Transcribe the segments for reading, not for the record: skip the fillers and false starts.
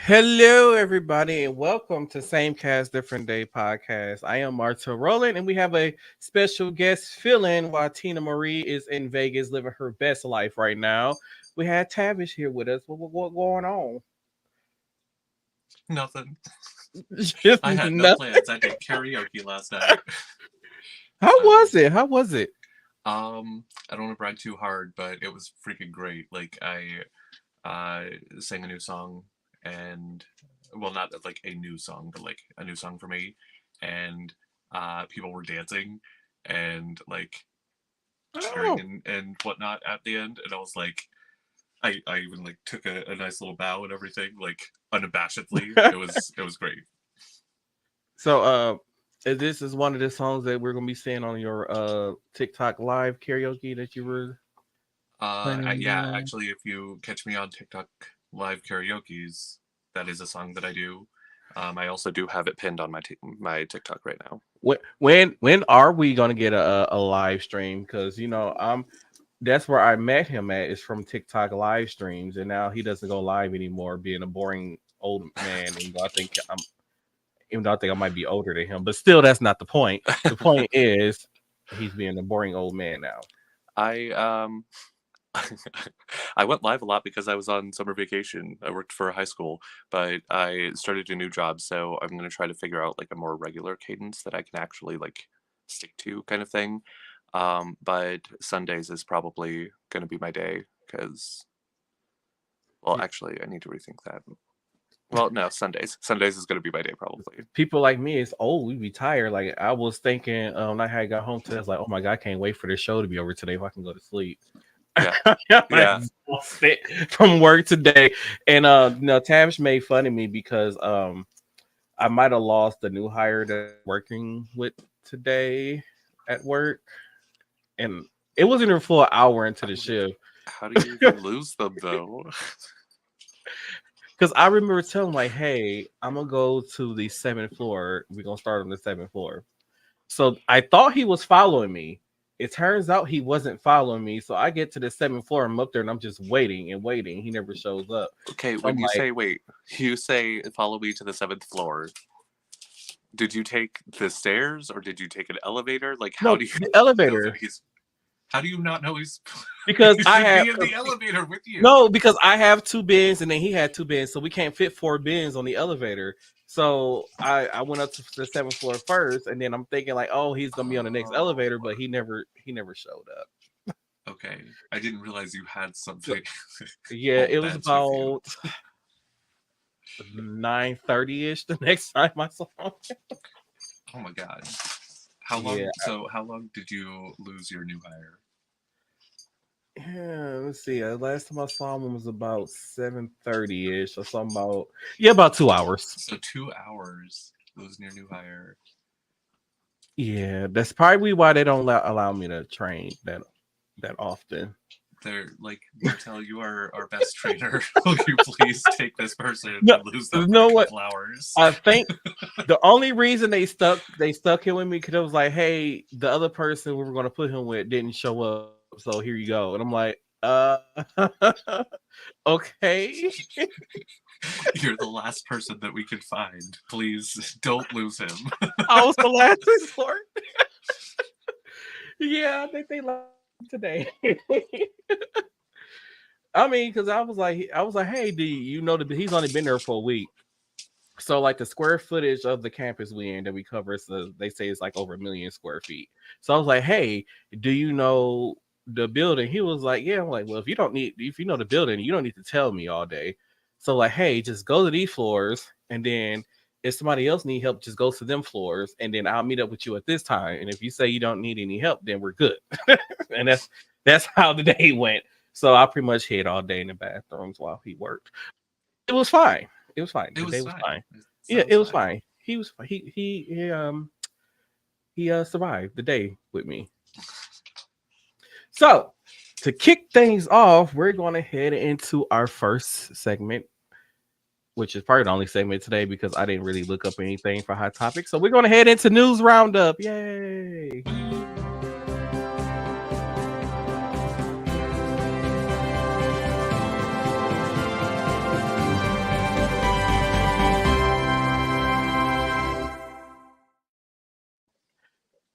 Hello, everybody, and welcome to Same Cast Different Day podcast. I am Marta Rowland, and we have a special guest fill in while Tina Marie is in Vegas living her best life right now. We had Tavish here with us. What going on? Nothing. Just I had no nothing. plans. I did karaoke last night. How Um, was it? How was it? I don't want to brag too hard, but it was freaking great. Like I sang a new song, and well, not like a new song, but like a new song for me, and people were dancing and like cheering Oh, and whatnot at the end, and I was like, I even like took a nice little bow and everything, like unabashedly. It was great. so this is one of the songs that we're gonna be seeing on your TikTok live karaoke that you were planning on Yeah, doing. actually, if you catch me on TikTok live karaoke's, that is a song that I do. I also do have it pinned on my TikTok right now. When are we gonna get a live stream? Because I'm that's where I met him at is from TikTok live streams, and now he doesn't go live anymore, being a boring old man. Even though I think I might be older than him, but still, that's not the point. The point is he's being a boring old man now. I I went live a lot because I was on summer vacation. I worked for a high school, but I started a new job, so I'm gonna try to figure out like a more regular cadence that I can actually like stick to, kind of thing. But Sundays is probably gonna be my day because, well, actually, I need to rethink that. Well, no, Sundays. Sundays is gonna be my day probably. People like me, it's old. We be tired. Like I was thinking, I had got home today. I was like, oh my god, I can't wait for this show to be over today. If I can go to sleep. Yeah, I'm yeah. exhausted from work today. And Tavish made fun of me because I might have lost the new hire that I'm working with today at work. And it wasn't even for an hour into the shift. How do you even lose them though? Because I remember telling him, like, hey, I'm gonna go to the seventh floor. We're gonna start on the seventh floor. So I thought he was following me. It turns out he wasn't following me. So I get to the seventh floor. I'm up there and I'm just waiting and waiting. He never shows up. Okay, So I'm when you like, say wait, you say follow me to the seventh floor. Did you take the stairs or did you take an elevator? Like, how no, do you the know that elevator. he's? How do you not know he's? Because He I should have be in the elevator with you. no, because I have two bins and then he had two bins, so we can't fit four bins on the elevator. So I went up to the seventh floor first, and then I'm thinking like, oh, he's gonna be on the next elevator, Oh, but he never showed up. okay. I didn't realize you had So something yeah, full it was beds with you. about 9:30 ish the next time I saw him. Oh my god. How Yeah, long? So how long did you lose your new hire? yeah. Let's see. Last time I saw him was about 7:30 ish or something about about 2 hours. So 2 hours losing your new hire. Yeah, that's probably why they don't allow me to train that often. They're like, Martel, you are our best trainer. Will you please take this person No, and lose them you for a know what? couple hours? I think the only reason they stuck him with me because it was like, hey, the other person we were going to put him with didn't show up, so here you go. And I'm like, okay. You're the last person that we can find. Please don't lose him. I was the last resort. Yeah, I think they left today. I mean, because I was like, hey, do you know that he's only been there for a week? So like the square footage of the campus we in that we cover, so they say it's like over 1 million square feet. So I was like, hey, do you know the building? He was like, yeah. I'm like, well, if you know the building, you don't need to tell me all day. So like, hey, just go to these floors, and then if somebody else need help, just go to them floors, and then I'll meet up with you at this time. And if you say you don't need any help, then we're good. And that's how the day went. So I pretty much hid all day in the bathrooms while he worked. It was fine. It was fine. It The was day was fine. fine. It Yeah, sounds it was fine. fine. He was he survived the day with me. So to kick things off, we're going to head into our first segment, which is probably the only segment today because I didn't really look up anything for hot topics. So we're going to head into news roundup. Yay!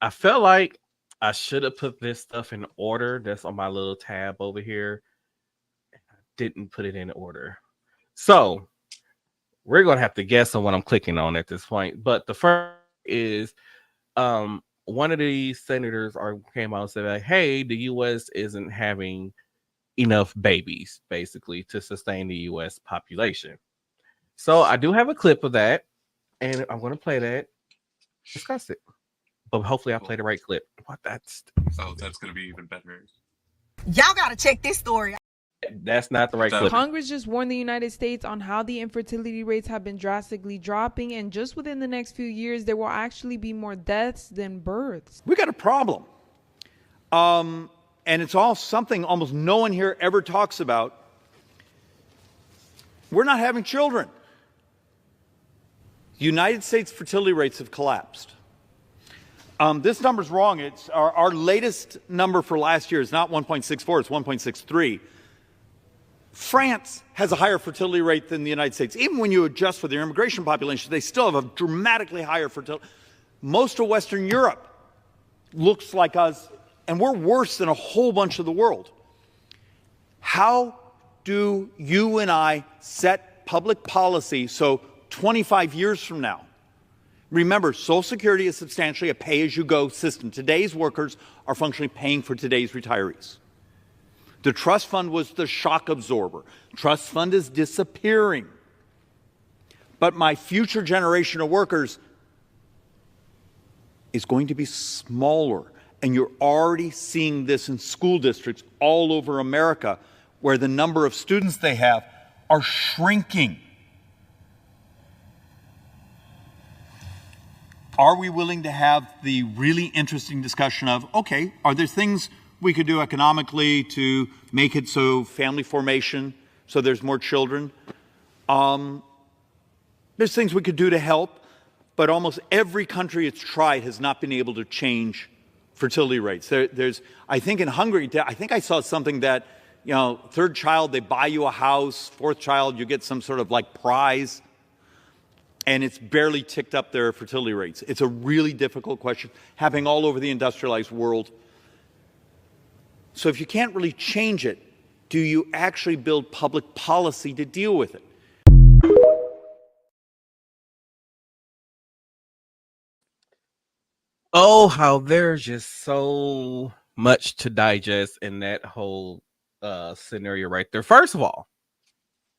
I felt like I should have put this stuff in order. That's on my little tab over here. I didn't put it in order. So we're gonna have to guess on what I'm clicking on at this point. But the first is one of the senators came out and said like, hey, the US isn't having enough babies basically to sustain the US population. So I do have a clip of that, and I'm gonna play that, discuss it. But hopefully I play the right clip. What that's gonna be even better. Y'all gotta check this story. That's not the right clip. Congress just warned the United States on how the infertility rates have been drastically dropping, and just within the next few years, there will actually be more deaths than births. We got a problem. And it's all something almost no one here ever talks about. We're not having children. United States fertility rates have collapsed. This number's wrong. It's our latest number for last year is not 1.64, it's 1.63. France has a higher fertility rate than the United States. Even when you adjust for their immigration population, they still have a dramatically higher fertility. Most of Western Europe looks like us, and we're worse than a whole bunch of the world. How do you and I set public policy so 25 years from now, remember, Social Security is substantially a pay-as-you-go system. Today's workers are functionally paying for today's retirees. The trust fund was the shock absorber. Trust fund is disappearing. But my future generation of workers is going to be smaller. And you're already seeing this in school districts all over America, where the number of students they have are shrinking. Are we willing to have the really interesting discussion of, okay, are there things we could do economically to make it so family formation, so there's more children? There's things we could do to help, but almost every country it's tried has not been able to change fertility rates. I think in Hungary, I think I saw something that, you know, third child, they buy you a house, fourth child, you get some sort of like prize. And it's barely ticked up their fertility rates. It's a really difficult question, happening all over the industrialized world. So if you can't really change it, do you actually build public policy to deal with it? Oh, how there's just so much to digest in that whole scenario right there. First of all,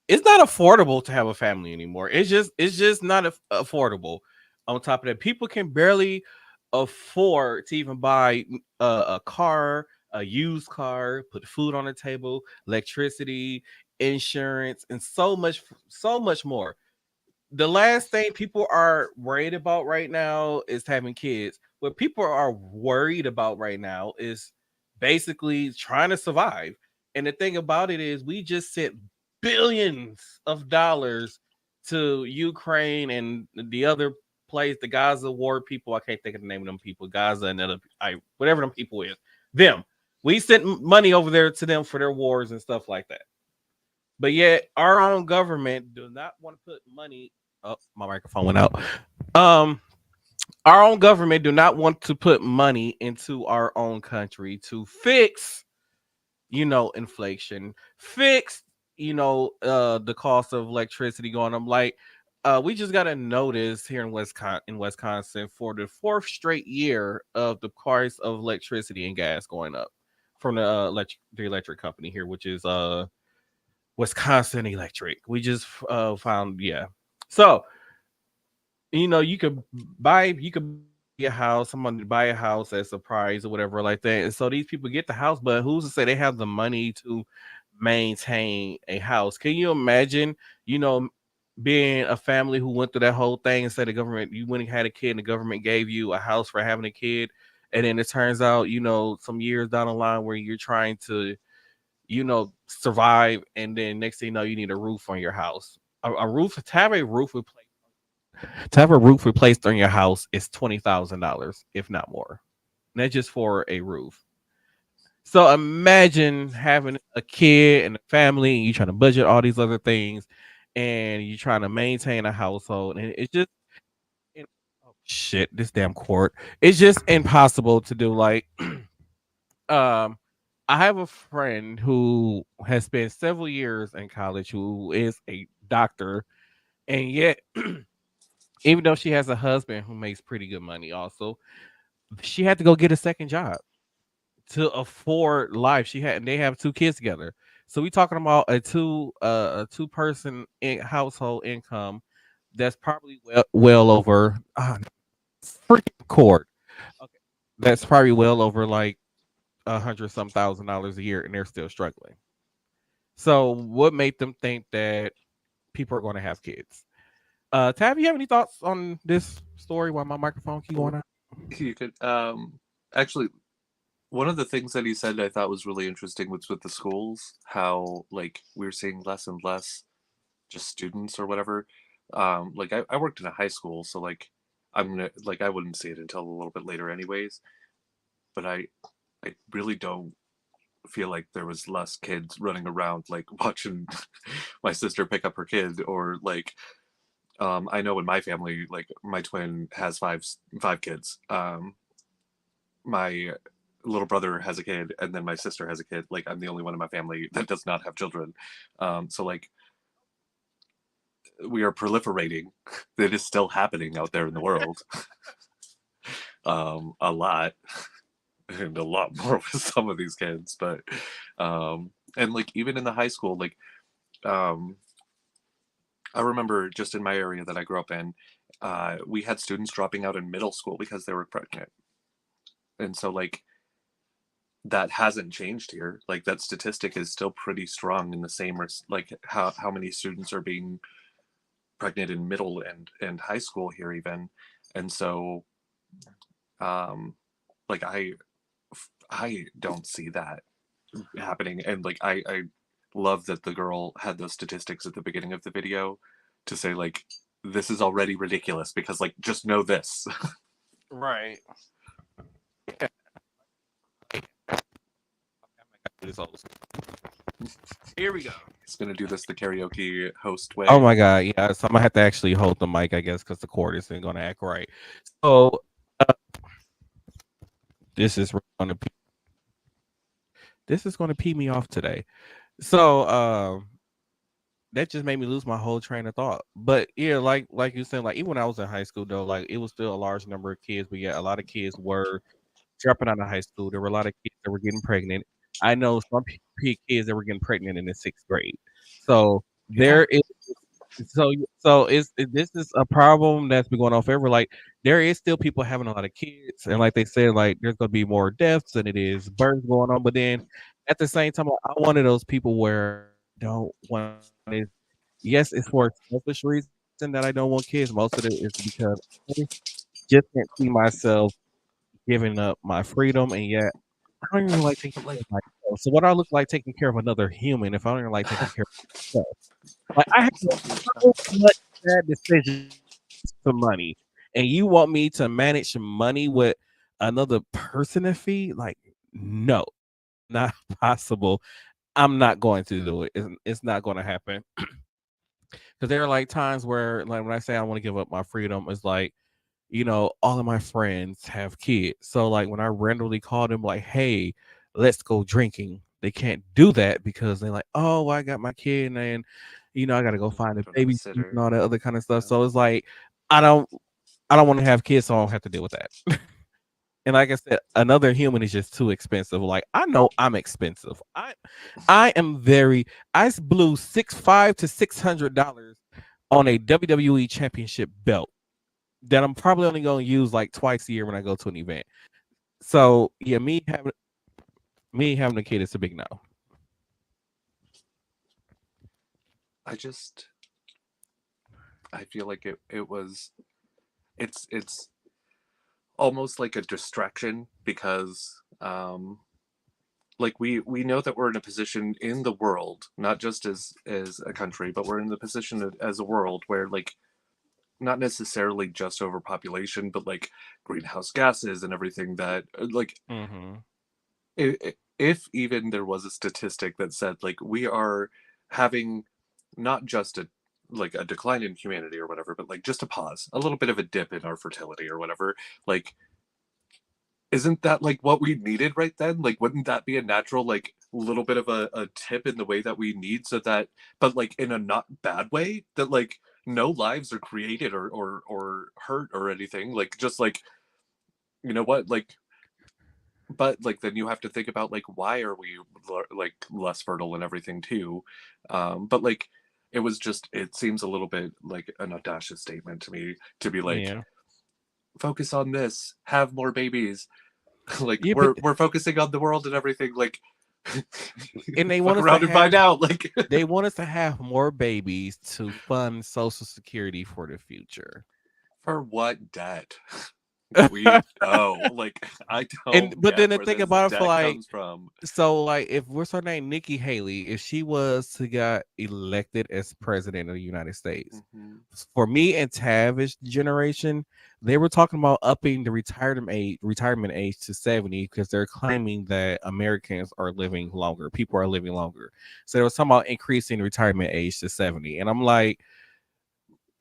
it's not affordable to have a family anymore. It's just not affordable. On top of that, people can barely afford to even buy a car, a used car, put food on the table, electricity, insurance, and so much more. The last thing people are worried about right now is having kids. What people are worried about right now is basically trying to survive. And the thing about it is we just sent billions of dollars to Ukraine and the other place, the Gaza war people. I can't think of the name of them people. Gaza and whatever them people is. Them. We sent money over there to them for their wars and stuff like that. But yet our own government does not want to put money. Oh, my microphone went out. Our own government do not want to put money into our own country to fix, inflation, fix, the cost of electricity going up. Like, we just got a notice here in Wisconsin for the fourth straight year of the price of electricity and gas going up from the electric company here, which is Wisconsin Electric. We just found, yeah. So, you could buy a house, someone to buy a house as a prize or whatever like that. And so these people get the house, but who's to say they have the money to maintain a house? Can you imagine, being a family who went through that whole thing and said the government, you went and had a kid and the government gave you a house for having a kid. And then it turns out, some years down the line where you're trying to, survive. And then next thing you know, you need a roof on your house. A roof, to have a roof replaced on your house is $20,000, if not more. And that's just for a roof. So imagine having a kid and a family, and you're trying to budget all these other things, and you're trying to maintain a household, and it's just, oh shit, this damn court. It's just impossible to do. Like, I have a friend who has spent several years in college who is a doctor, and yet, even though she has a husband who makes pretty good money, also, she had to go get a second job to afford life. They have 2 kids together. So we talking about a 2 person household income that's probably well over freaking court. Okay, that's probably well over like $100,000 a year, and they're still struggling. So what made them think that people are going to have kids? Tab, you have any thoughts on this story while my microphone keep going out? You could actually, one of the things that he said I thought was really interesting was with the schools, how like we're seeing less and less just students or whatever. Like I worked in a high school, so like I wouldn't see it until a little bit later anyways. But I really don't feel like there was less kids running around like watching my sister pick up her kid, or like I know in my family, like my twin has five kids. My little brother has a kid, and then my sister has a kid. Like I'm the only one in my family that does not have children. So like we are proliferating. It is still happening out there in the world. A lot. And a lot more with some of these kids, but and like even in the high school, like I remember just in my area that I grew up in, we had students dropping out in middle school because they were pregnant. And so like that hasn't changed here. Like that statistic is still pretty strong in the same like how many students are being pregnant in middle and high school here even. And so like I don't see that happening. And like I love that the girl had those statistics at the beginning of the video to say like this is already ridiculous because like just know this. Right. Here we go. He's gonna do this the karaoke host way. Oh my god, yeah. So I'm gonna have to actually hold the mic, I guess, because the cord isn't gonna act right. So this is gonna pee me off today. So that just made me lose my whole train of thought. But yeah, like you said, like even when I was in high school though, like it was still a large number of kids, but yeah, a lot of kids were dropping out of high school. There were a lot of kids that were getting pregnant. I know some kids that were getting pregnant in the 6th grade. So there is this is a problem that's been going on forever. Like there is still people having a lot of kids, and like they said, like there's gonna be more deaths than it is births going on. But then at the same time, I'm one of those people where I don't want it. Yes, it's for a selfish reason that I don't want kids. Most of it is because I just can't see myself giving up my freedom, and yet I don't even like taking care of myself. So what I look like taking care of another human if I don't even like taking care of myself? Like I have so much bad decisions for money, and you want me to manage money with another person to feed? Like, no, not possible. I'm not going to do it. It's not going to happen. Because there are like times where, like, when I say I want to give up my freedom, it's like, you know, all of my friends have kids. So like when I randomly call them like, hey, let's go drinking, they can't do that because they're like, oh, I got my kid and you know, I gotta go find a babysitter and all that other kind of stuff. So it's like I don't want to have kids, so I don't have to deal with that. And like I said, another human is just too expensive. Like I know I'm expensive. I am very I blew $500 to $600 on a WWE championship belt that I'm probably only going to use like twice a year when I go to an event. So yeah, me having a kid is a big no. I feel like it's almost like a distraction because like we know that we're in a position in the world, not just as a country, but we're in the position as a world where like not necessarily just overpopulation, but like greenhouse gases and everything that like if even there was a statistic that said like we are having not just a like a decline in humanity or whatever, but like just a pause, a little bit of a dip in our fertility or whatever. Like, isn't that like what we needed right then? Like, wouldn't that be a natural, like, little bit of a tip in the way that we need, so that, but like in a not bad way, that like no lives are created or hurt or anything. Like, just like, you know what, like, but like then you have to think about like why are we like less fertile and everything too. But like it seems a little bit like an audacious statement to me to be like, Yeah. focus on this, have more babies. Like, Yeah, we're focusing on the world and everything, like, and they fuck want us around to and find have out, like, they want us to have more babies to fund Social Security for the future. for what debt? We like, I And don't but then get the where thing this about it for debt like comes from. so like if what's her name, Nikki Haley, if she was to get elected as president of the United States, Mhm. for me and Tavish generation, they were talking about upping the retirement age to 70 because they're claiming that Americans are living longer, people are living longer. So they were talking about increasing the retirement age to 70. And I'm like,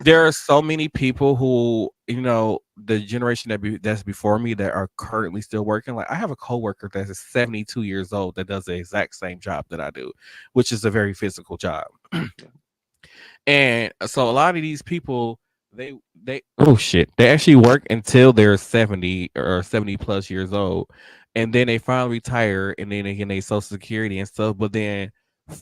there are so many people who, you know, the generation that's before me that are currently still working. Like I have a coworker that's 72 years old that does the exact same job that I do, which is a very physical job. And so a lot of these people, they oh shit, they actually work until they're 70 or 70 plus years old, and then they finally retire, and then they get their Social Security and stuff. But then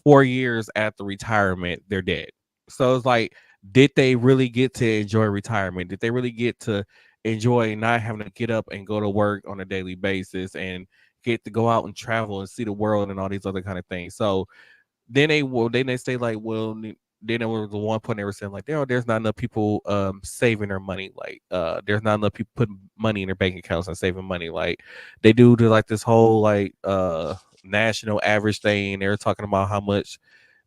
4 years after retirement, they're dead. So it's like, did they really get to enjoy retirement? Did they really get to enjoy not having to get up and go to work on a daily basis and get to go out and travel and see the world and all these other kind of things? So then they say like, well, then there was the one point they were saying like, there's not enough people saving their money, like there's not enough people putting money in their bank accounts and saving money like they do to like this whole like national average thing. They're talking about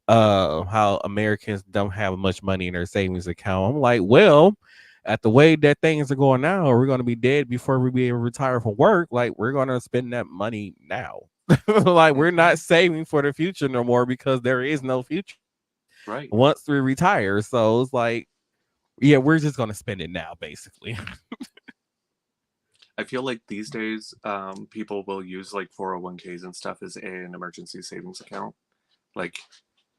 how Americans don't have much money in their savings account. I'm like, well, at the way that things are going now, we're going to be dead before we be able to retire from work. Like we're going to spend that money now. Like we're not saving for the future no more because there is no future Right. once we retire. So it's like, yeah, we're just going to spend it now, basically. I feel like these days, people will use like 401ks and stuff as an emergency savings account. Like,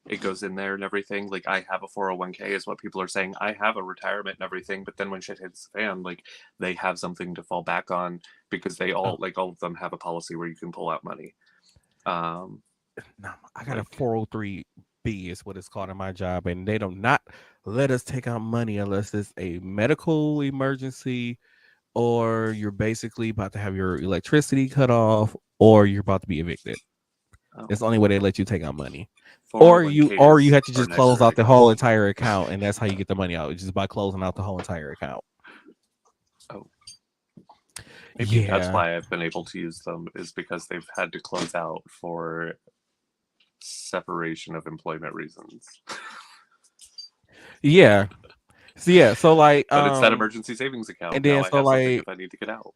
it goes in there and everything. Like, I have a 401k is what people are saying. I have a retirement and everything, but then when shit hits the fan, like, they have something to fall back on because they all of them have a policy where you can pull out money. No, I got a 403b is what it's called in my job, and they do not let us take out money unless it's a medical emergency, or you're basically about to have your electricity cut off, or you're about to be evicted. It's the only way they let you take out money. Or you have to just close out the whole entire account, and that's how you get the money out, just by closing out the whole entire account. Oh, maybe that's why I've been able to use them, is because they've had to close out for separation of employment reasons. Yeah. So like, but it's that emergency savings account, and then now I have something if I need to get out.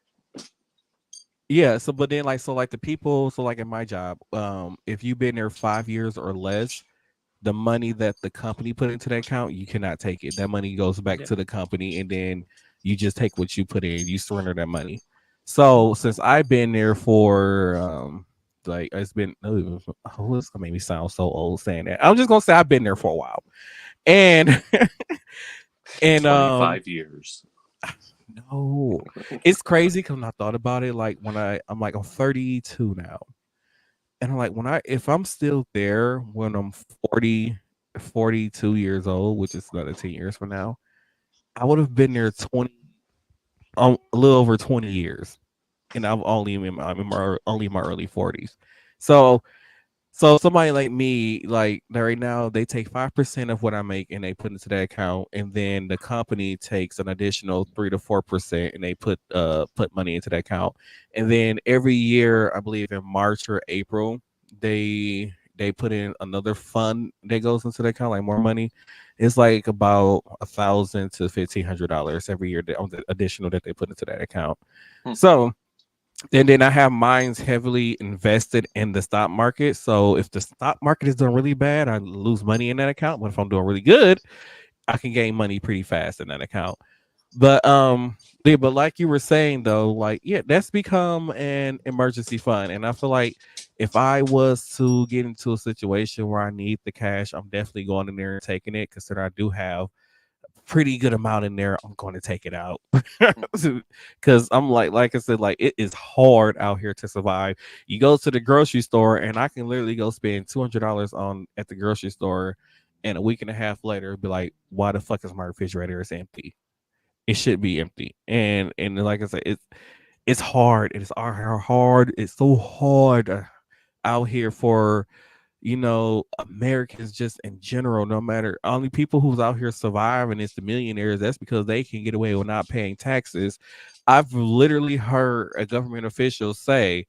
Yeah, so but then like the people, so like in my job, if you've been there 5 years or less, the money that the company put into that account, you cannot take it. That money goes back to the company, and then you just take what you put in, you surrender that money. So since I've been there for like it's been it's gonna make me sound so old saying that. I'm just gonna say I've been there for a while. And and 25 years. No, it's crazy because I thought about it. Like when I'm 32 now, and I'm like, if I'm still there when I'm 42 years old, which is another 10 years from now, I would have been there a little over 20 years, and I'm only in my early 40s. So somebody like me, like right now, they take 5% of what I make and they put into that account, and then the company takes an additional 3 to 4% and they put money into that account. And then every year, I believe in March or April, they put in another fund that goes into the account, like more money. It's like about $1,000 to $1,500 every year on the additional that they put into that account. So. And then I have mine heavily invested in the stock market. So if the stock market is doing really bad, I lose money in that account. But if I'm doing really good, I can gain money pretty fast in that account. But yeah, but like you were saying though, like yeah, that's become an emergency fund, and I feel like if I was to get into a situation where I need the cash, I'm definitely going in there and taking it. Consider I do have a pretty good amount in there, I'm going to take it out because I'm like I said, like it is hard out here to survive. You go to the grocery store, and I can literally go spend $200 on at the grocery store, and a week and a half later, be like, why the fuck is my refrigerator is empty? It should be empty. And like I said, it's hard. It is hard. It's so hard out here for Americans just in general. No matter only people who's out here surviving is the millionaires. That's because they can get away with not paying taxes. I've literally heard a government official say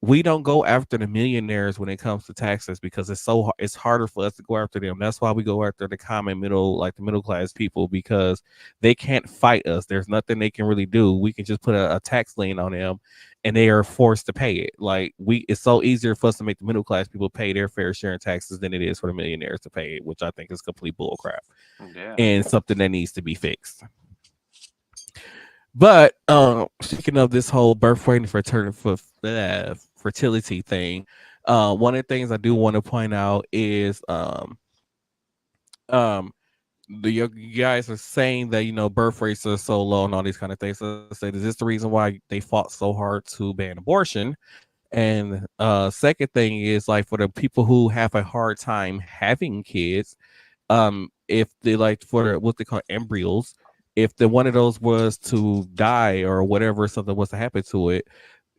we don't go after the millionaires when it comes to taxes because it's harder for us to go after them. That's why we go after the common middle, like the middle class people, because they can't fight us. There's nothing they can really do. We can just put a tax lien on them, and they are forced to pay it. Like it's so easier for us to make the middle class people pay their fair share in taxes than it is for the millionaires to pay it, which I think is complete bull crap and something that needs to be fixed. But speaking of this whole birth weight and fertility thing, one of the things I do want to point out is you guys are saying that birth rates are so low and all these kind of things. So I say, is this the reason why they fought so hard to ban abortion? And second thing is, like, for the people who have a hard time having kids, if they like for what they call embryos, if one of those was to die or whatever, something was to happen to it,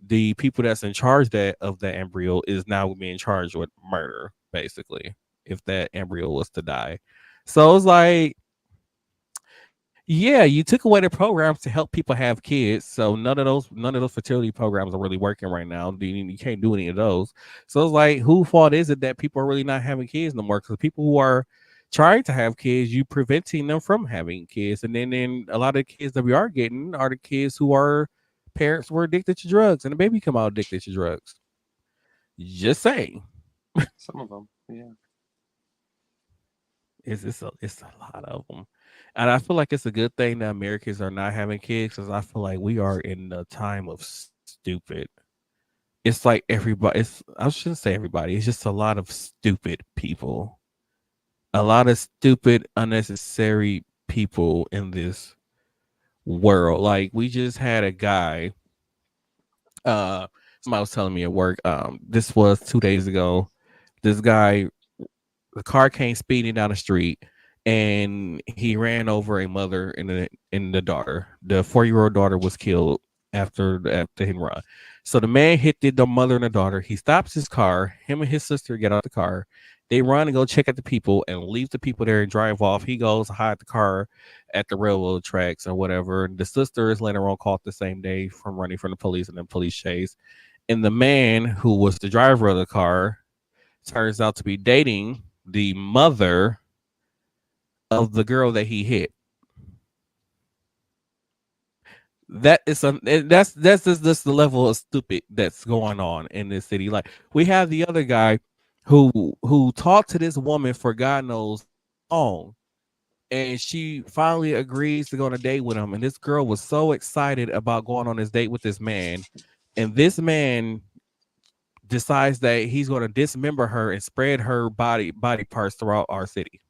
the people that's in charge of that embryo is now being charged with murder, basically, if that embryo was to die. So it's like, yeah, you took away the programs to help people have kids. So none of those fertility programs are really working right now. You can't do any of those. So it's like, whose fault is it that people are really not having kids no more? Because people who are trying to have kids, you preventing them from having kids. And then a lot of the kids that we are getting are the kids who are parents were addicted to drugs, and the baby come out addicted to drugs. Just saying. Some of them, yeah. It's a lot of them. And I feel like it's a good thing that Americans are not having kids, because I feel like we are in a time of stupid. It's like everybody, I shouldn't say everybody, it's just a lot of stupid people. A lot of stupid, unnecessary people in this world. Like, we just had a guy, somebody was telling me at work, this was 2 days ago. This guy, the car came speeding down the street, and he ran over a mother and the daughter. The 4-year-old daughter was killed after him run. So the man hit the mother and the daughter. He stops his car. Him and his sister get out the car. They run and go check at the people and leave the people there and drive off. He goes to hide the car at the railroad tracks or whatever. The sister is later on caught the same day from running from the police and the police chase. And the man who was the driver of the car turns out to be dating the mother of the girl that he hit. That's just the level of stupid that's going on in this city. Like, we have the other guy who talked to this woman for God knows long, and she finally agrees to go on a date with him. And this girl was so excited about going on this date with this man, and this man decides that he's going to dismember her and spread her body parts throughout our city.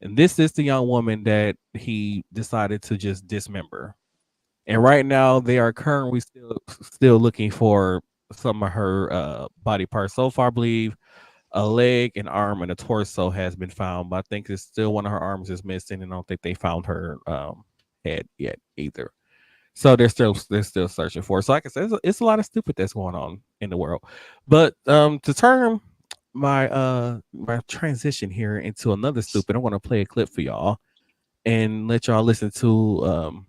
And this is the young woman that he decided to just dismember. And right now they are currently still looking for some of her body parts. So far, I believe a leg, an arm, and a torso has been found, but I think it's still one of her arms is missing, and I don't think they found her head yet either. So they're still searching for her. So like I said, it's a lot of stupid that's going on in the world. But to turn my transition here into another stupid, I want to play a clip for y'all and let y'all listen to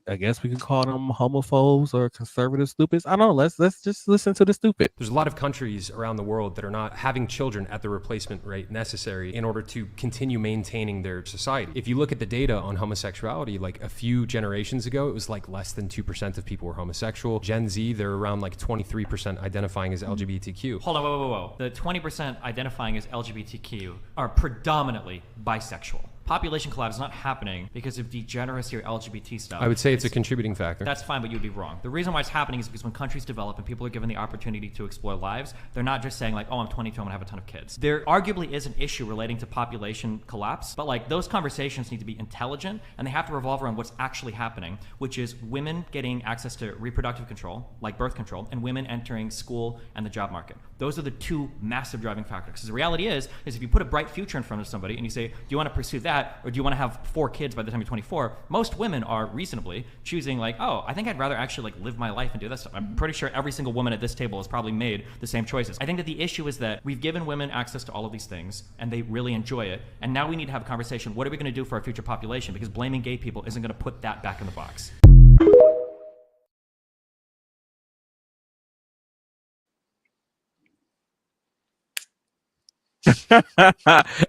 I guess we can call them homophobes or conservative stupids. I don't know. Let's just listen to the stupid. There's a lot of countries around the world that are not having children at the replacement rate necessary in order to continue maintaining their society. If you look at the data on homosexuality, like a few generations ago, it was like less than 2% of people were homosexual. Gen Z, they're around like 23% identifying as LGBTQ. Hold on, whoa. The 20% identifying as LGBTQ are predominantly bisexual. population collapse is not happening because of degeneracy or LGBT stuff. I would say it's a contributing factor. That's fine, but you'd be wrong. The reason why it's happening is because when countries develop and people are given the opportunity to explore lives, they're not just saying like, oh, I'm 22, I'm gonna have a ton of kids. There arguably is an issue relating to population collapse, but like those conversations need to be intelligent and they have to revolve around what's actually happening, which is women getting access to reproductive control, like birth control, and women entering school and the job market. Those are the two massive driving factors. Because the reality is if you put a bright future in front of somebody and you say, do you want to pursue that or do you want to have 4 kids by the time you're 24? Most women are reasonably choosing like, oh, I think I'd rather actually like live my life and do that stuff. I'm pretty sure every single woman at this table has probably made the same choices. I think that the issue is that we've given women access to all of these things and they really enjoy it. And now we need to have a conversation. What are we going to do for our future population? Because blaming gay people isn't going to put that back in the box.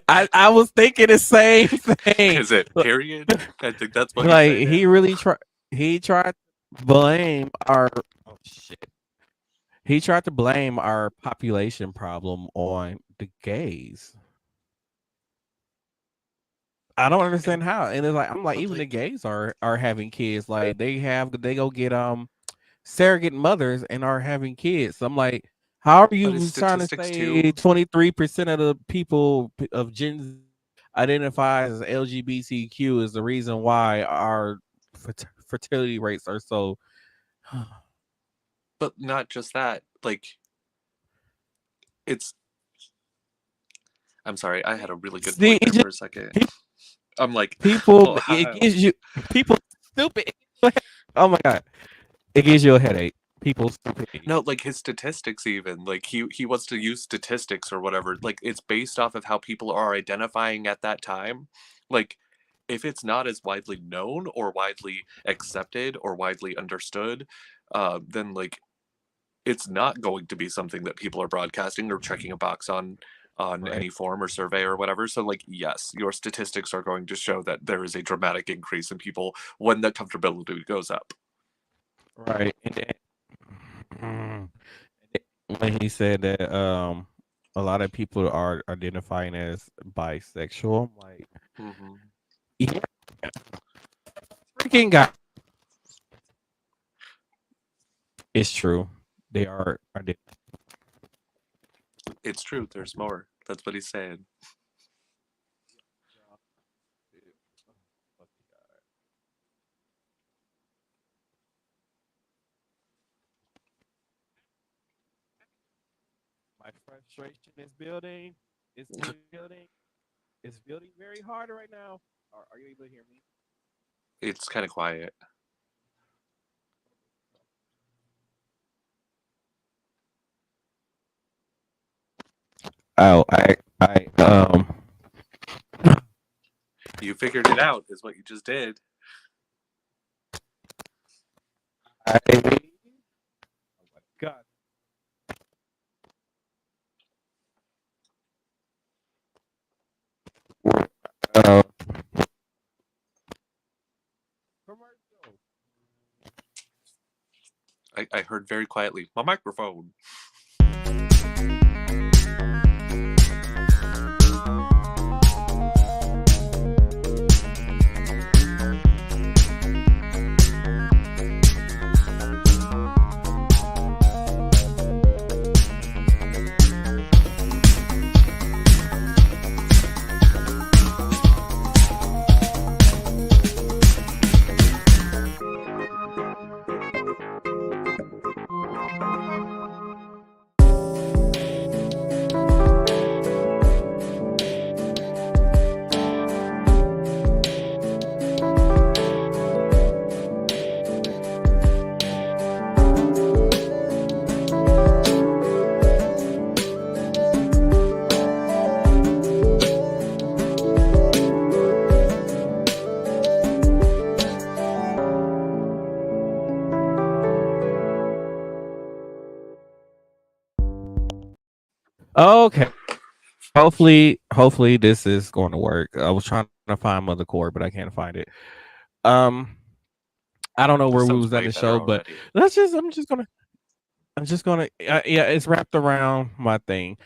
I was thinking the same thing. Is it period? I think that's what Like he's saying. he really tried. He tried to blame our. Oh shit. He tried to blame our population problem on the gays. I don't understand how. And it's like I'm like, even the gays are having kids. Like they go get surrogate mothers and are having kids. So I'm like, how are you it's trying to statistics say too. 23% of the people of Gen Z identifies as LGBTQ is the reason why our fertility rates are so? But not just that. Like, it's. I'm sorry. I had a really good See, point there for a second. I'm like, people. oh, It gives you people stupid. Oh my god, it gives you a headache. People stupid. no, like his statistics even like he wants to use statistics or whatever. Like it's based off of how people are identifying at that time. Like if it's not as widely known or widely accepted or widely understood, then like it's not going to be something that people are broadcasting or checking a box on Right. any form or survey or whatever. So like yes, your statistics are going to show that there is a dramatic increase in people when the comfortability goes up. Right. And when he said that a lot of people are identifying as bisexual, I'm like, Mm-hmm. yeah, freaking guy. It's true. They are. It's true. There's more. That's what he's saying. My frustration is building. It's building. It's building very hard right now. Are you able to hear me? It's kind of quiet. Oh, You figured it out, is what you just did. oh my god. Commercial. I heard very quietly, my microphone. Okay. Hopefully this is going to work. I was trying to find mother cord, but I can't find it. I don't know where we Sounds was at way the better show, but already. I'm just gonna yeah, it's wrapped around my thing.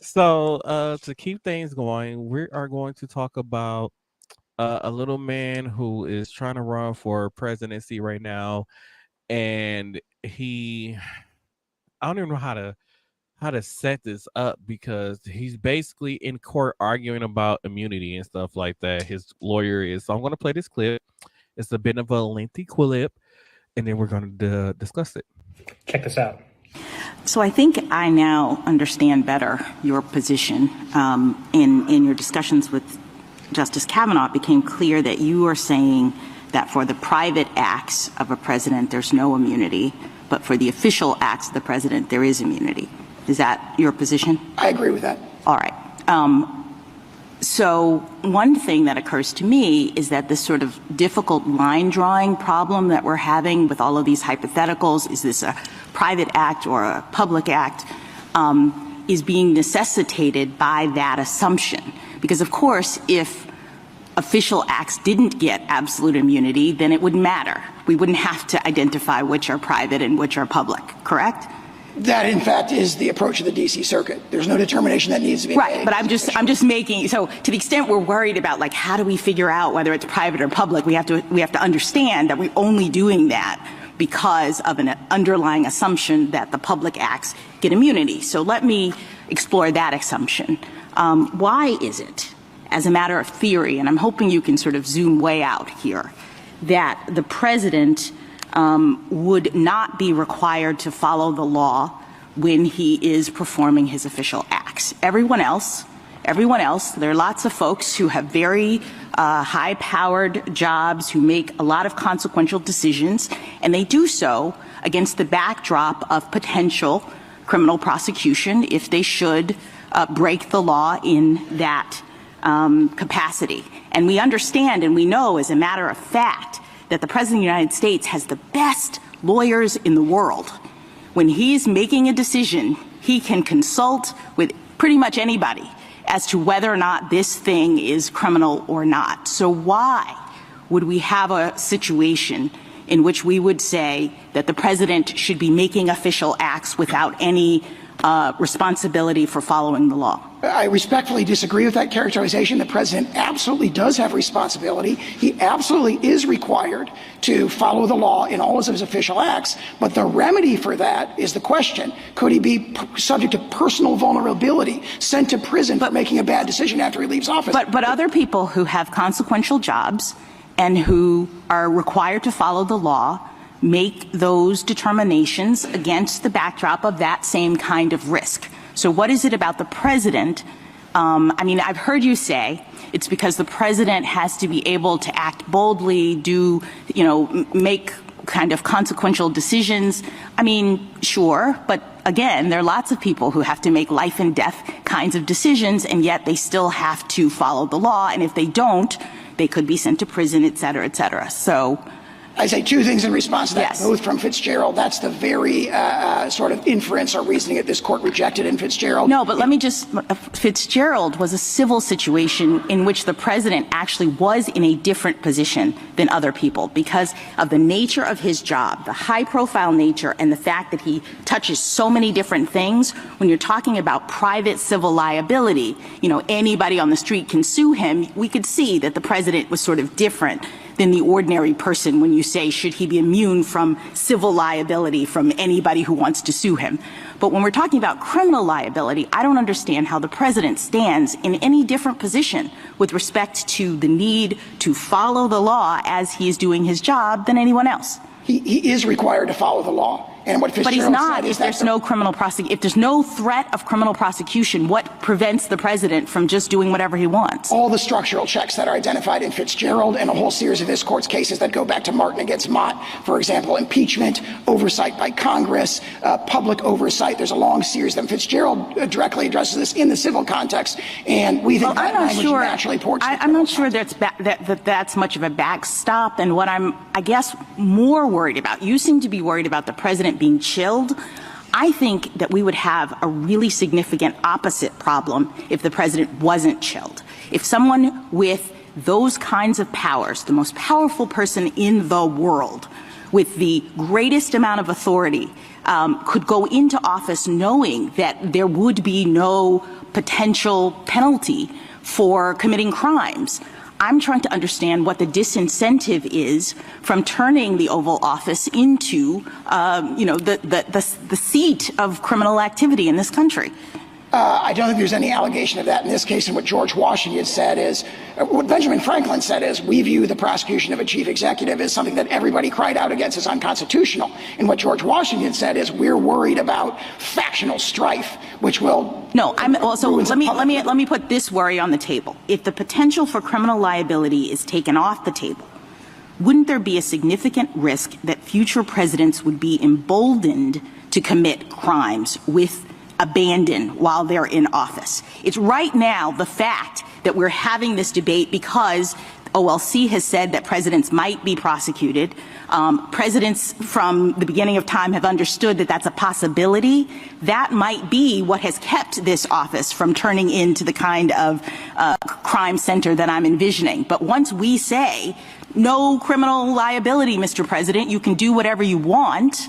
So to keep things going, we are going to talk about a little man who is trying to run for presidency right now, and I don't even know how to set this up because he's basically in court arguing about immunity and stuff like that. His lawyer is. So I'm going to play this clip. It's a bit of a lengthy clip, and then we're going to discuss it. Check this out. So I think I now understand better your position. In your discussions with Justice Kavanaugh, it became clear that you are saying that for the private acts of a president, there's no immunity, but for the official acts of the president, there is immunity. Is that your position? I agree with that. All right. So one thing that occurs to me is that this sort of difficult line drawing problem that we're having with all of these hypotheticals, is this a private act or a public act, is being necessitated by that assumption. Because of course, if official acts didn't get absolute immunity, then it wouldn't matter. We wouldn't have to identify which are private and which are public, correct? That, in fact, is the approach of the D.C. Circuit. There's no determination that needs to be made. Right, but I'm just making, so to the extent we're worried about, like, how do we figure out whether it's private or public, we have to understand that we're only doing that because of an underlying assumption that the public acts get immunity. So let me explore that assumption. Why is it, as a matter of theory, and I'm hoping you can sort of zoom way out here, that the president would not be required to follow the law when he is performing his official acts? Everyone else, there are lots of folks who have very high-powered jobs, who make a lot of consequential decisions, and they do so against the backdrop of potential criminal prosecution if they should break the law in that capacity. And we understand and we know, as a matter of fact, that the President of the United States has the best lawyers in the world. When he's making a decision, he can consult with pretty much anybody as to whether or not this thing is criminal or not. So why would we have a situation in which we would say that the president should be making official acts without any responsibility for following the law? I respectfully disagree with that characterization. The president absolutely does have responsibility. He absolutely is required to follow the law in all of his official acts. But the remedy for that is the question: could he be subject to personal vulnerability, sent to prison for making a bad decision after he leaves office? But other people who have consequential jobs and who are required to follow the law make those determinations against the backdrop of that same kind of risk. So what is it about the president? I mean, I've heard you say it's because the president has to be able to act boldly, make kind of consequential decisions. I mean, sure, but again, there are lots of people who have to make life and death kinds of decisions, and yet they still have to follow the law. And if they don't, they could be sent to prison, et cetera, et cetera. So I say two things in response to that, yes. Both from Fitzgerald. That's the very sort of inference or reasoning that this court rejected in Fitzgerald. No, but let me just, Fitzgerald was a civil situation in which the president actually was in a different position than other people because of the nature of his job, the high-profile nature, and the fact that he touches so many different things. When you're talking about private civil liability, anybody on the street can sue him. We could see that the president was sort of different than the ordinary person when you say, should he be immune from civil liability from anybody who wants to sue him? But when we're talking about criminal liability, I don't understand how the president stands in any different position with respect to the need to follow the law as he is doing his job than anyone else. He is required to follow the law. And what Fitzgerald but he's not said if there's no criminal if there's no threat of criminal prosecution. What prevents the president from just doing whatever he wants? All the structural checks that are identified in Fitzgerald and a whole series of this court's cases that go back to Martin against Mott, for example, impeachment, oversight by Congress, public oversight. There's a long series of them. Fitzgerald directly addresses this in the civil context, and we think that language naturally ports. I'm not sure that's much of a backstop. And what I'm, I guess, more worried about, you seem to be worried about the president being chilled. I think that we would have a really significant opposite problem if the president wasn't chilled. If someone with those kinds of powers, the most powerful person in the world, with the greatest amount of authority, could go into office knowing that there would be no potential penalty for committing crimes. I'm trying to understand what the disincentive is from turning the Oval Office into, the seat of criminal activity in this country. I don't think there's any allegation of that in this case. And what George Washington said is, what Benjamin Franklin said is, we view the prosecution of a chief executive as something that everybody cried out against as unconstitutional. And what George Washington said is, we're worried about factional strife, which will. No, let me put this worry on the table. If the potential for criminal liability is taken off the table, wouldn't there be a significant risk that future presidents would be emboldened to commit crimes with abandon while they're in office? It's right now the fact that we're having this debate because OLC has said that presidents might be prosecuted. Presidents from the beginning of time have understood that that's a possibility. That might be what has kept this office from turning into the kind of crime center that I'm envisioning. But once we say no criminal liability, Mr. President, you can do whatever you want,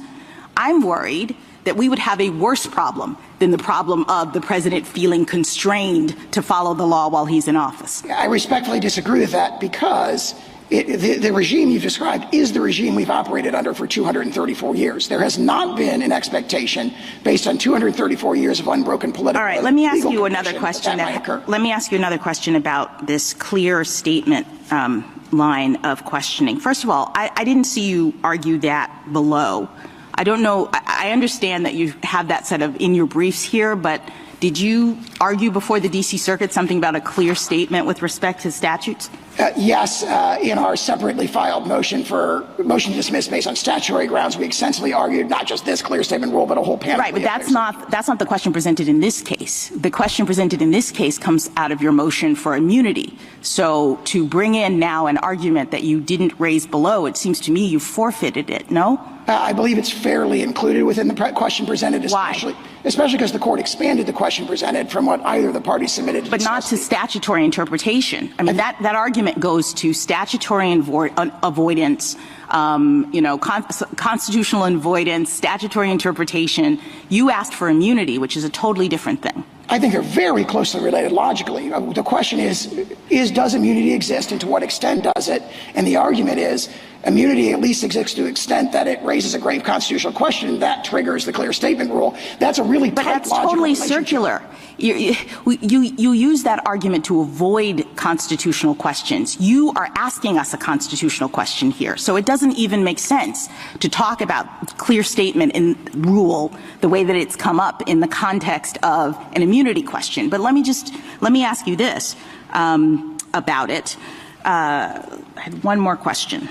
I'm worried that we would have a worse problem than the problem of the president feeling constrained to follow the law while he's in office. I respectfully disagree with that because the regime you've described is the regime we've operated under for 234 years. There has not been an expectation based on 234 years of unbroken political. All right, let me ask you another question. Let me ask you another question about this clear statement line of questioning. First of all, I didn't see you argue that below. I don't know. I understand that you have that set of in your briefs here, but did you argue before the D.C. Circuit something about a clear statement with respect to statutes? Yes, in our separately filed motion to dismiss based on statutory grounds, we extensively argued not just this clear statement rule, but a whole panel. Right, but that's not the question presented in this case. The question presented in this case comes out of your motion for immunity. So to bring in now an argument that you didn't raise below, it seems to me you forfeited it. No? I believe it's fairly included within the question presented, especially because the court expanded the question presented from what either of the parties submitted. But not to statutory interpretation. I mean, that argument goes to statutory avoidance, constitutional avoidance, statutory interpretation. You asked for immunity, which is a totally different thing. I think they're very closely related logically. The question is does immunity exist and to what extent does it? And the argument is immunity at least exists to the extent that it raises a grave constitutional question that triggers the clear statement rule. That's a really tight logical totally circular. You use that argument to avoid constitutional questions. You are asking us a constitutional question here. So it doesn't even make sense to talk about clear statement in rule the way that it's come up in the context of an immunity question. But let me ask you this about it. I had one more question.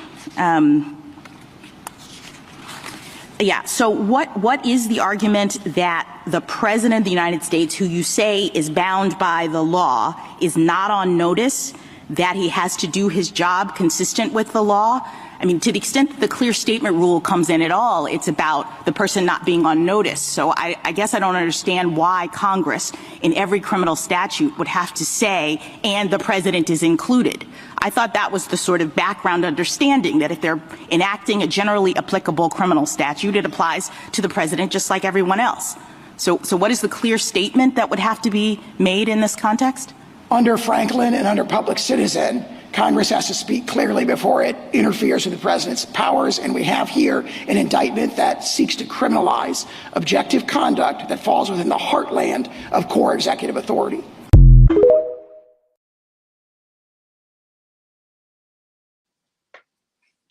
So what is the argument that the President of the United States, who you say is bound by the law, is not on notice that he has to do his job consistent with the law? I mean, to the extent that the clear statement rule comes in at all, it's about the person not being on notice. So I guess I don't understand why Congress in every criminal statute would have to say, and the president is included. I thought that was the sort of background understanding that if they're enacting a generally applicable criminal statute, it applies to the president just like everyone else. So what is the clear statement that would have to be made in this context? Under Franklin and under Public Citizen, Congress has to speak clearly before it interferes with the president's powers, and we have here an indictment that seeks to criminalize objective conduct that falls within the heartland of core executive authority.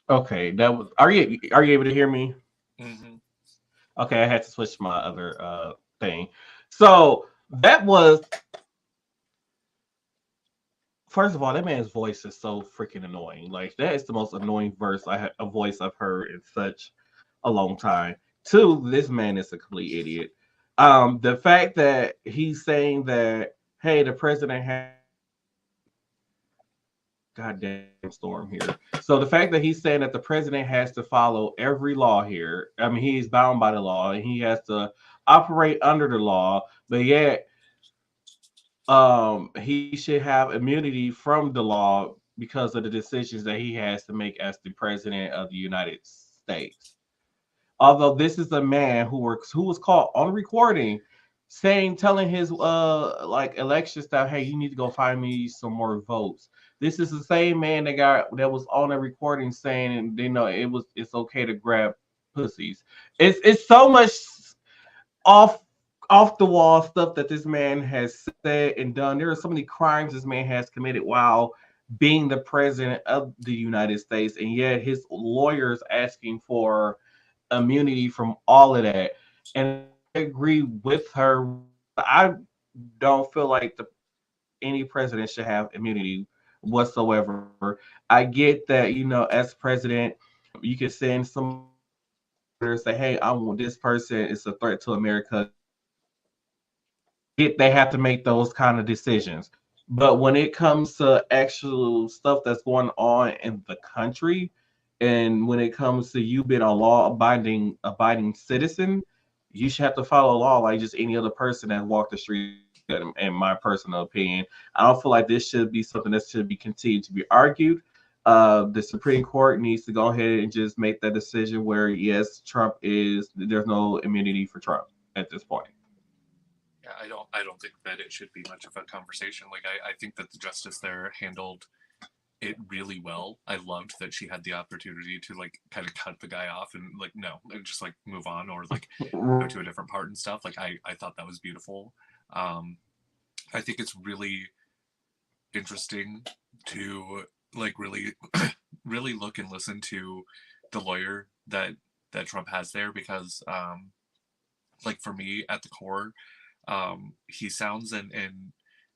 Okay, that was. Are you able to hear me? Mm-hmm. Okay, I had to switch my other thing. So that was. First of all, that man's voice is so freaking annoying. Like, that is the most annoying voice I've heard in such a long time. Two, this man is a complete idiot. The fact that he's saying that, hey, the president has goddamn storm here. So the fact that he's saying that the president has to follow every law here, I mean, he's bound by the law and he has to operate under the law, but yet he should have immunity from the law because of the decisions that he has to make as the president of the United States. Although this is a man who was caught on recording telling his like election staff, hey, you need to go find me some more votes. This is the same man that was on a recording saying, and it's okay to grab pussies. It's so much off the wall stuff that this man has said and done. There are so many crimes this man has committed while being the president of the United States, and yet his lawyers asking for immunity from all of that. And I agree with her. I don't feel like any president should have immunity whatsoever. I get that, as president, you can send some say, hey, I want this person is a threat to America. They have to make those kind of decisions. But when it comes to actual stuff that's going on in the country, and when it comes to you being a law-abiding citizen, you should have to follow law like just any other person that walked the street. In my personal opinion, I don't feel like this should be something that should be continued to be argued. The Supreme Court needs to go ahead and just make that decision where, yes, there's no immunity for Trump at this point. Yeah, I don't think that it should be much of a conversation. Like, I think that the justice there handled it really well. I loved that she had the opportunity to like kind of cut the guy off and like no, and just like move on or like go to a different part and stuff. Like I thought that was beautiful. I think it's really interesting to like really really look and listen to the lawyer that Trump has there, because like for me at the core, he sounds and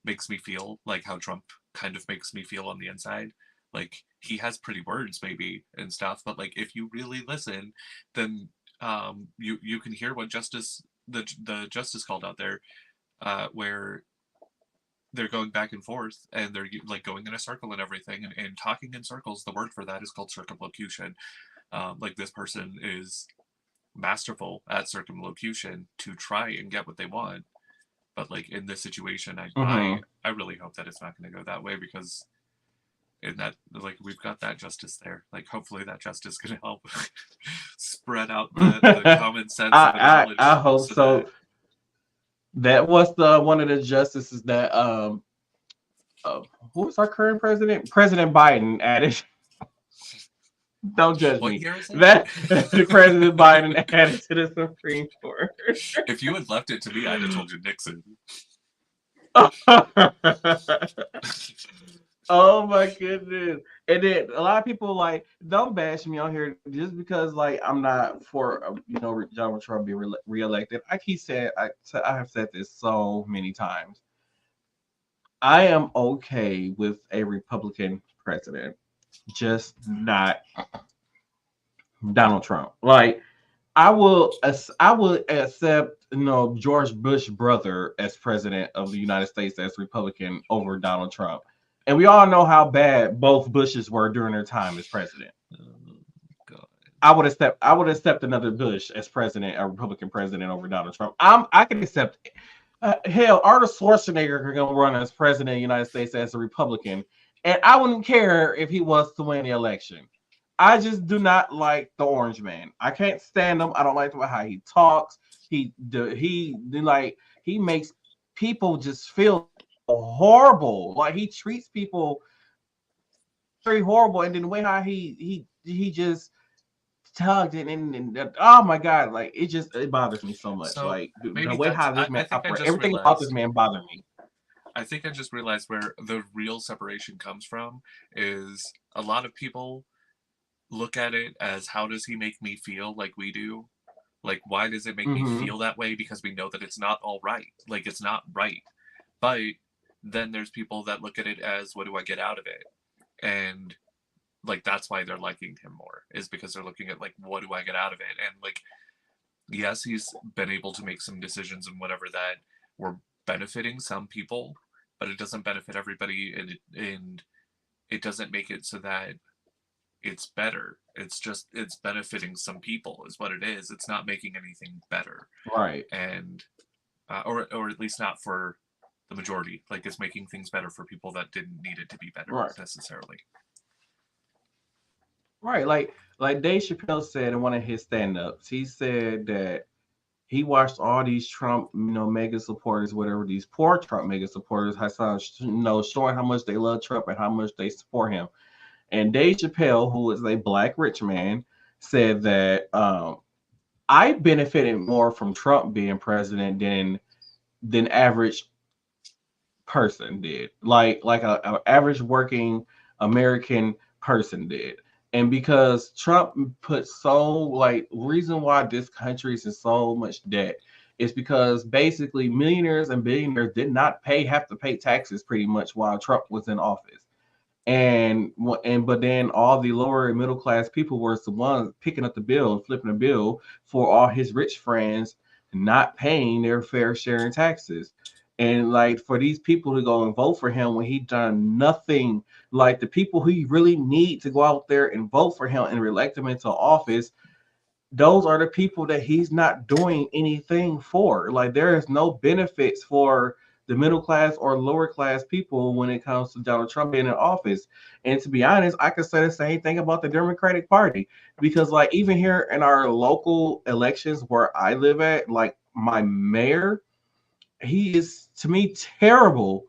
makes me feel like how Trump kind of makes me feel on the inside. Like he has pretty words maybe and stuff, but like if you really listen, then you can hear what the justice called out there, where they're going back and forth and they're like going in a circle and everything and talking in circles. The word for that is called circumlocution. Like this person is masterful at circumlocution to try and get what they want. But like in this situation, I really hope that it's not going to go that way, because in that, like, we've got that justice there. Like hopefully that justice can help spread out the common sense. I hope so. That was one of the justices that who was our current president? President Biden added. Don't judge me. That the President Biden added to the Supreme Court. If you had left it to me, I'd have told you Nixon. Oh my goodness! And then a lot of people like don't bash me on here just because like I'm not for Donald Trump being reelected. I have said this so many times. I am okay with a Republican president, just not Donald Trump. Like I would accept George Bush brother as president of the United States as Republican over Donald Trump. And we all know how bad both Bushes were during their time as president. God. I would accept another Bush as president, a Republican president over Donald Trump. I can accept hell, Arnold Schwarzenegger could go run as president of the United States as a Republican, and I wouldn't care if he was to win the election. I just do not like the Orange Man. I can't stand him. I don't like how he talks. He makes people just feel horrible. Like he treats people very horrible, and then the way how he just tugged and oh my god, like it bothers me so much. So like the way how this man operates, everything about this man bothers me. I think I just realized where the real separation comes from is a lot of people look at it as, how does he make me feel, like we do? Like, why does it make me feel that way? Because we know that it's not all right. Like, it's not right. But then there's people that look at it as, what do I get out of it? And like, that's why they're liking him more, is because they're looking at like, what do I get out of it? And like, yes, he's been able to make some decisions and whatever that were benefiting some people, but it doesn't benefit everybody, and it doesn't make it so that it's better. It's benefiting some people is what it is. It's not making anything better, right? And or at least not for the majority. Like, it's making things better for people that didn't need it to be better necessarily. Right, like Dave Chappelle said in one of his stand-ups, he said that he watched all these Trump, mega supporters, whatever, these poor Trump mega supporters, showing how much they love Trump and how much they support him. And Dave Chappelle, who is a black rich man, said that I benefited more from Trump being president than average person did, like a average working American person did. And because Trump put reason why this country is in so much debt is because basically millionaires and billionaires did not have to pay taxes pretty much while Trump was in office. But then all the lower and middle class people were the ones picking up the bill and flipping the bill for all his rich friends not paying their fair share in taxes. And like for these people to go and vote for him when he done nothing, like the people who you really need to go out there and vote for him and reelect him into office, those are the people that he's not doing anything for. Like there is no benefits for the middle class or lower class people when it comes to Donald Trump being in office. And to be honest, I could say the same thing about the Democratic Party, because like even here in our local elections where I live at, like my mayor, he is to me terrible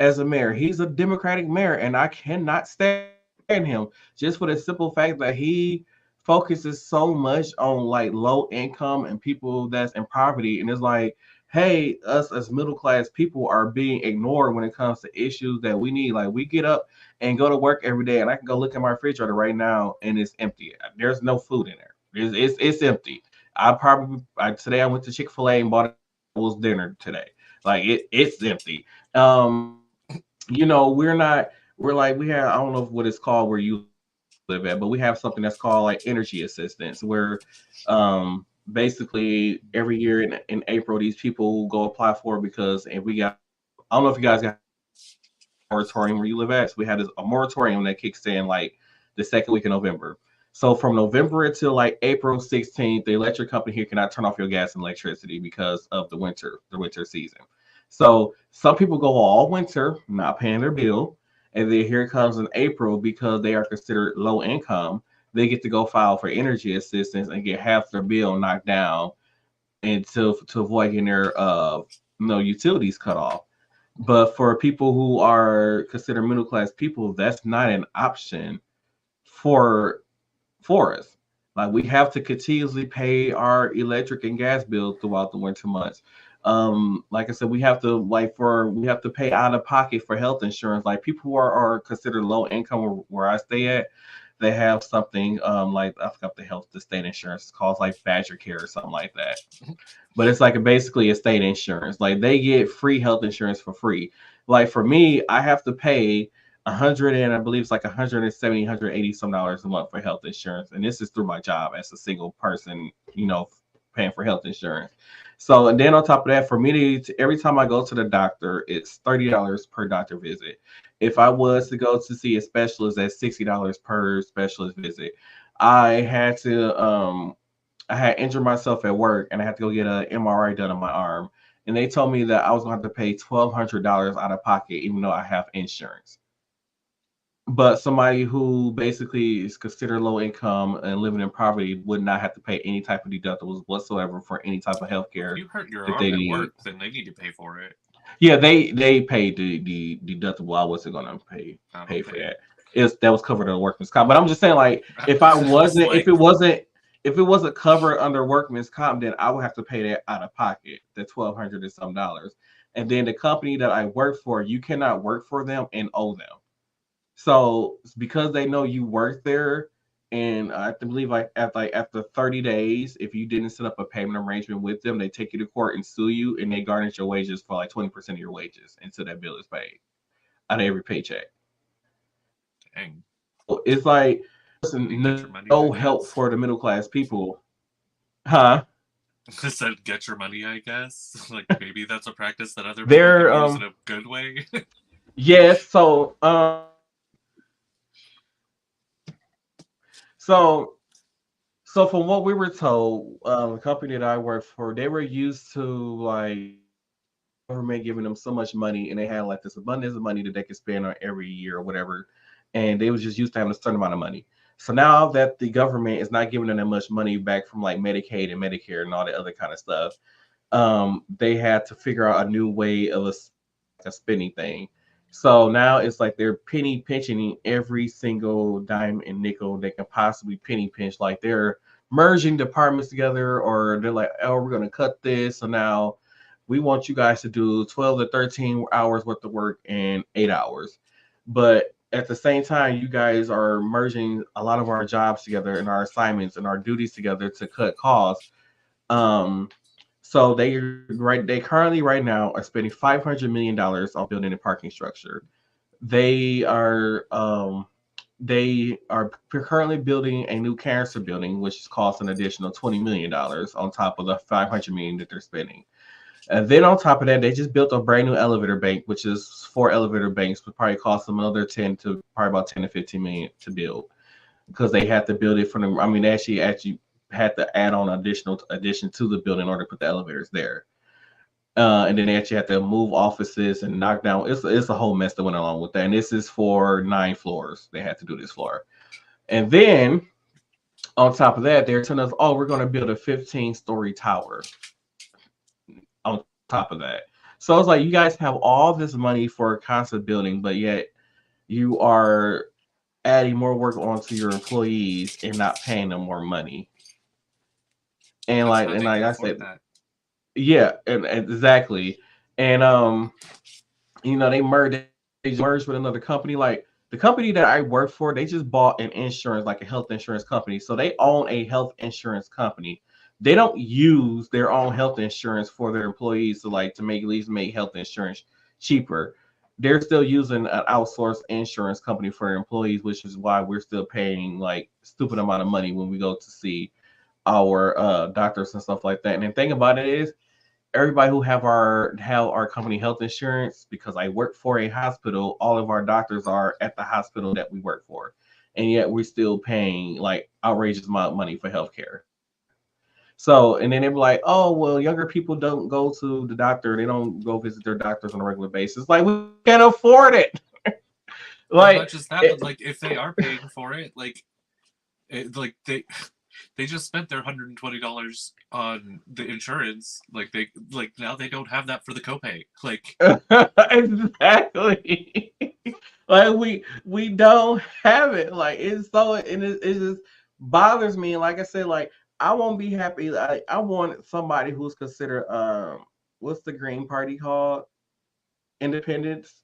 as a mayor. He's a Democratic mayor and I cannot stand him just for the simple fact that he focuses so much on like low income and people that's in poverty. And it's like, hey, us as middle class people are being ignored when it comes to issues that we need. Like we get up and go to work every day, and I can go look at my refrigerator right now and it's empty. There's no food in there. It's empty. Today I went to Chick-fil-A and bought dinner today. Like it's empty. We have, I don't know what it's called where you live at, but we have something that's called like energy assistance, where basically every year in April these people go apply for it, because I don't know if you guys got a moratorium where you live at. So we had a moratorium that kicks in like the second week of November. So from November until like April 16th, the electric company here cannot turn off your gas and electricity because of the winter season. So some people go all winter not paying their bill, and then here it comes in April, because they are considered low income, they get to go file for energy assistance and get half their bill knocked down, and to avoid getting their utilities cut off. But for people who are considered middle class people, that's not an option for us. Like we have to continuously pay our electric and gas bills throughout the winter months. Like I said, we have to pay out of pocket for health insurance. Like people who are considered low income where I stay at, they have something like, I forgot the state insurance is called, like Badger Care or something like that. But it's like basically a state insurance. Like they get free health insurance for free. Like for me, I have to pay $170, $180 some dollars a month for health insurance, and this is through my job as a single person, paying for health insurance. So, and then on top of that, for me every time I go to the doctor, it's $30 per doctor visit. If I was to go to see a specialist, that's $60 per specialist visit. I had injured myself at work, and I had to go get an MRI done on my arm, and they told me that I was going to have to pay $1,200 out of pocket, even though I have insurance. But somebody who basically is considered low income and living in poverty would not have to pay any type of deductibles whatsoever for any type of health care. If you hurt your arm at work, then they need to pay for it. Yeah, they paid the deductible. I wasn't gonna pay for that. That was covered under workman's comp. But I'm just saying, like, if it wasn't covered under workman's comp, then I would have to pay that out of pocket, the $1,200 and some dollars. And then the company that I work for, you cannot work for them and owe them. So because they know you work there, and I believe after 30 days, if you didn't set up a payment arrangement with them, they take you to court and sue you, and they garnish your wages for like 20% of your wages until that bill is paid out of every paycheck. Dang. So it's like no help for the middle class people, huh? I said, get your money, I guess. Like maybe that's a practice that other people can use in a good way. Yes. So from what we were told, the company that I worked for, they were used to like government giving them so much money, and they had like this abundance of money that they could spend on every year or whatever, and they was just used to having a certain amount of money. So now that the government is not giving them that much money back from like Medicaid and Medicare and all that other kind of stuff, they had to figure out a new way of a spending thing. So now it's like they're penny pinching every single dime and nickel they can possibly penny pinch. Like they're merging departments together, or they're like, oh, we're going to cut this. So now we want you guys to do 12 to 13 hours worth of work in 8 hours. But at the same time, you guys are merging a lot of our jobs together and our assignments and our duties together to cut costs. So they currently right now are spending $500 million on building a parking structure. They are currently building a new cancer building, which costs an additional $20 million on top of the $500 million that they're spending. And then on top of that, they just built a brand new elevator bank, which is 4 elevator banks, would probably cost them another 10 to 15 million to build, because they had to build it from the. I mean, they actually had to add on addition to the building in order to put the elevators there. And then they actually had to move offices and knock down. It's a whole mess that went along with that. And this is for 9 floors. They had to do this floor. And then on top of that, they're telling us, oh, we're going to build a 15-story tower on top of that. So it's like, you guys have all this money for a constant building, but yet you are adding more work onto your employees and not paying them more money. And like I said, yeah, and exactly. And they merged with another company. Like the company that I work for, they just bought an insurance, like a health insurance company. So they own a health insurance company. They don't use their own health insurance for their employees to at least make health insurance cheaper. They're still using an outsourced insurance company for their employees, which is why we're still paying like stupid amount of money when we go to see our doctors and stuff like that. And the thing about it is, everybody who have our company health insurance, because I work for a hospital, all of our doctors are at the hospital that we work for, and yet we're still paying like outrageous amount of money for healthcare. So, and then they were like, oh, well, younger people don't go to the doctor. They don't go visit their doctors on a regular basis. Like, we can't afford it. Like, not just that, but like if they are paying for it, they just spent their $120 on the insurance. Now they don't have that for the copay. Like exactly. Like we don't have it. Like it's so, and it just bothers me. And like I said, like I won't be happy. I want somebody who's considered what's the Green Party called? Independence.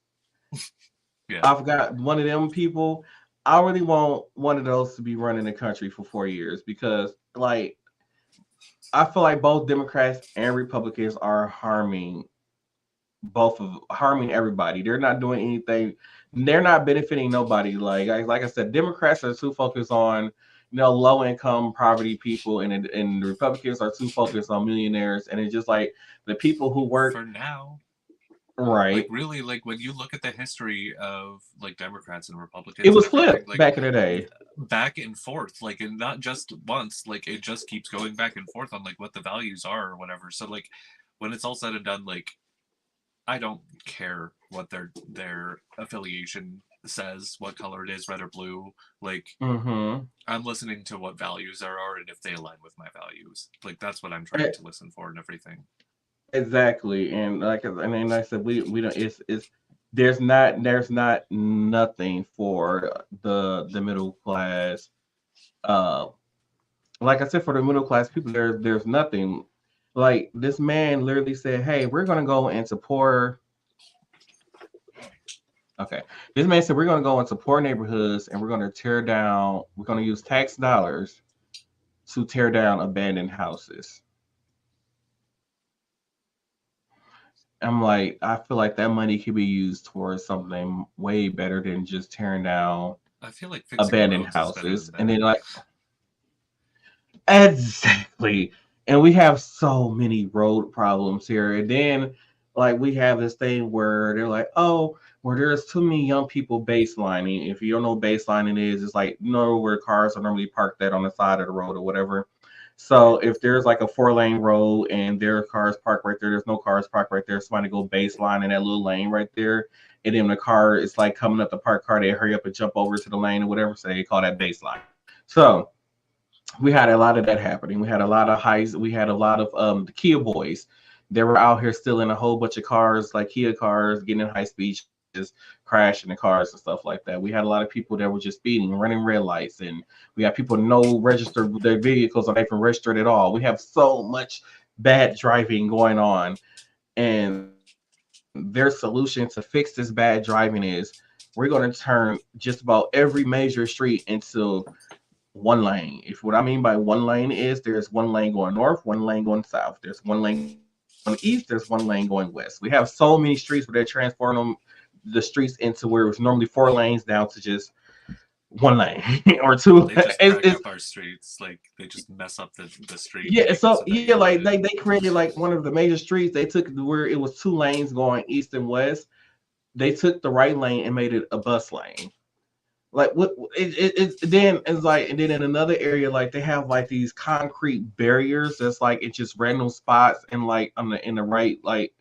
Yeah. I forgot one of them people. I really want one of those to be running the country for 4 years, because like I feel like both Democrats and Republicans are harming everybody. They're not doing anything. They're not benefiting nobody. Like I said, Democrats are too focused on low income poverty people, and the Republicans are too focused on millionaires. And it's just like the people who work for now. Right. Like really, like when you look at the history of like Democrats and Republicans, it was flipped back in the day. Back and forth, like, and not just once, like it just keeps going back and forth on like what the values are or whatever. So like when it's all said and done, like I don't care what their affiliation says, what color it is, red or blue. Like I'm listening to what values there are, and if they align with my values, like that's what I'm trying to listen for and everything. Exactly. And like I said, we don't, there's not nothing for the middle class. Like I said, for the middle class people, there's nothing. Like this man literally said, hey, we're gonna go and support. Okay. This man said we're gonna go into poor neighborhoods and we're gonna use tax dollars to tear down abandoned houses. I'm like, I feel like that money could be used towards something way better than just tearing down I feel like abandoned houses. And then like, exactly. And we have so many road problems here. And then like we have this thing where they're like, oh, well, there's too many young people baselining. If you don't know what baselining is, it's like, where cars are normally parked at on the side of the road or whatever. So if there's like a 4-lane road and there are cars parked right there, there's no cars parked right there. Somebody go baseline in that little lane right there. And then the car is like coming up the parked car, they hurry up and jump over to the lane or whatever. So they call that baseline. So we had a lot of that happening. We had a lot of highs. We had a lot of the Kia boys. They were out here stealing a whole bunch of cars, like Kia cars, getting in high speed, just crashing the cars and stuff like that. We had a lot of people that were just speeding, running red lights, and we had people no register their vehicles or not even registered at all. We have so much bad driving going on, and their solution to fix this bad driving is we're going to turn just about every major street into one lane. If what I mean by one lane is there's one lane going north, one lane going south, there's one lane going east, there's one lane going west. We have so many streets where they're transforming the streets into where it was normally 4 lanes down to just one lane or 2. They just crack up our streets, like they just mess up the street. Yeah, so yeah, like they created like one of the major streets. They took where it was 2 lanes going east and west. They took the right lane and made it a bus lane. Like what it then it's like, and then in another area, like they have like these concrete barriers that's like it's just random spots and like in the right, like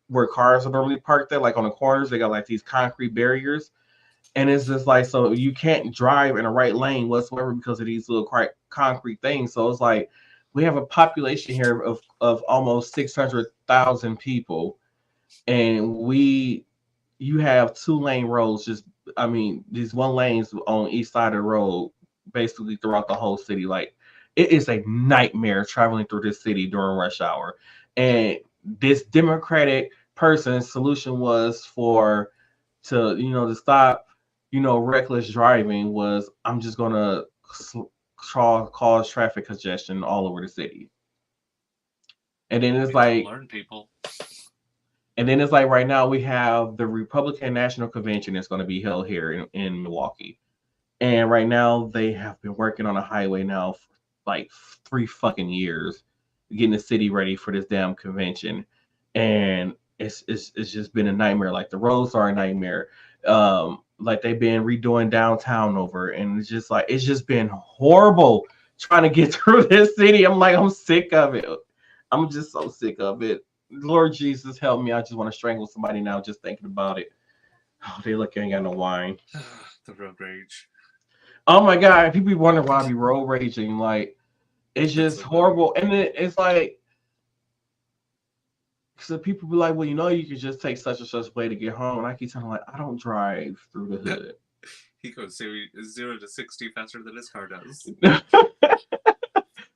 where cars are normally parked there, like on the corners, they got like these concrete barriers. And it's just like, so you can't drive in a right lane whatsoever because of these little concrete things. So it's like we have a population here of almost 600,000 people, and you have 2-lane roads. Just, I mean, these 1 lanes on each side of the road, basically throughout the whole city. Like it is a nightmare traveling through this city during rush hour. And this Democratic person's solution was to stop reckless driving was I'm just gonna cause traffic congestion all over the city. And then it's like learn people. And then it's like right now we have the Republican National Convention that's going to be held here in Milwaukee. And right now they have been working on a highway now for like 3 fucking years, getting the city ready for this damn convention. And it's just been a nightmare. Like the roads are a nightmare. Like they've been redoing downtown over, and it's just been horrible trying to get through this city. I'm sick of it. I'm just so sick of it. Lord Jesus, help me. I just want to strangle somebody now just thinking about it. Oh, they look, ain't got no wine. The road rage. Oh my God. People be wondering why I be road raging. Like, it's just horrible. And it's like, so people be like, well, you could just take such and such way to get home. And I keep telling them, like, I don't drive through the hood. He goes 0 to 60 faster than his car does.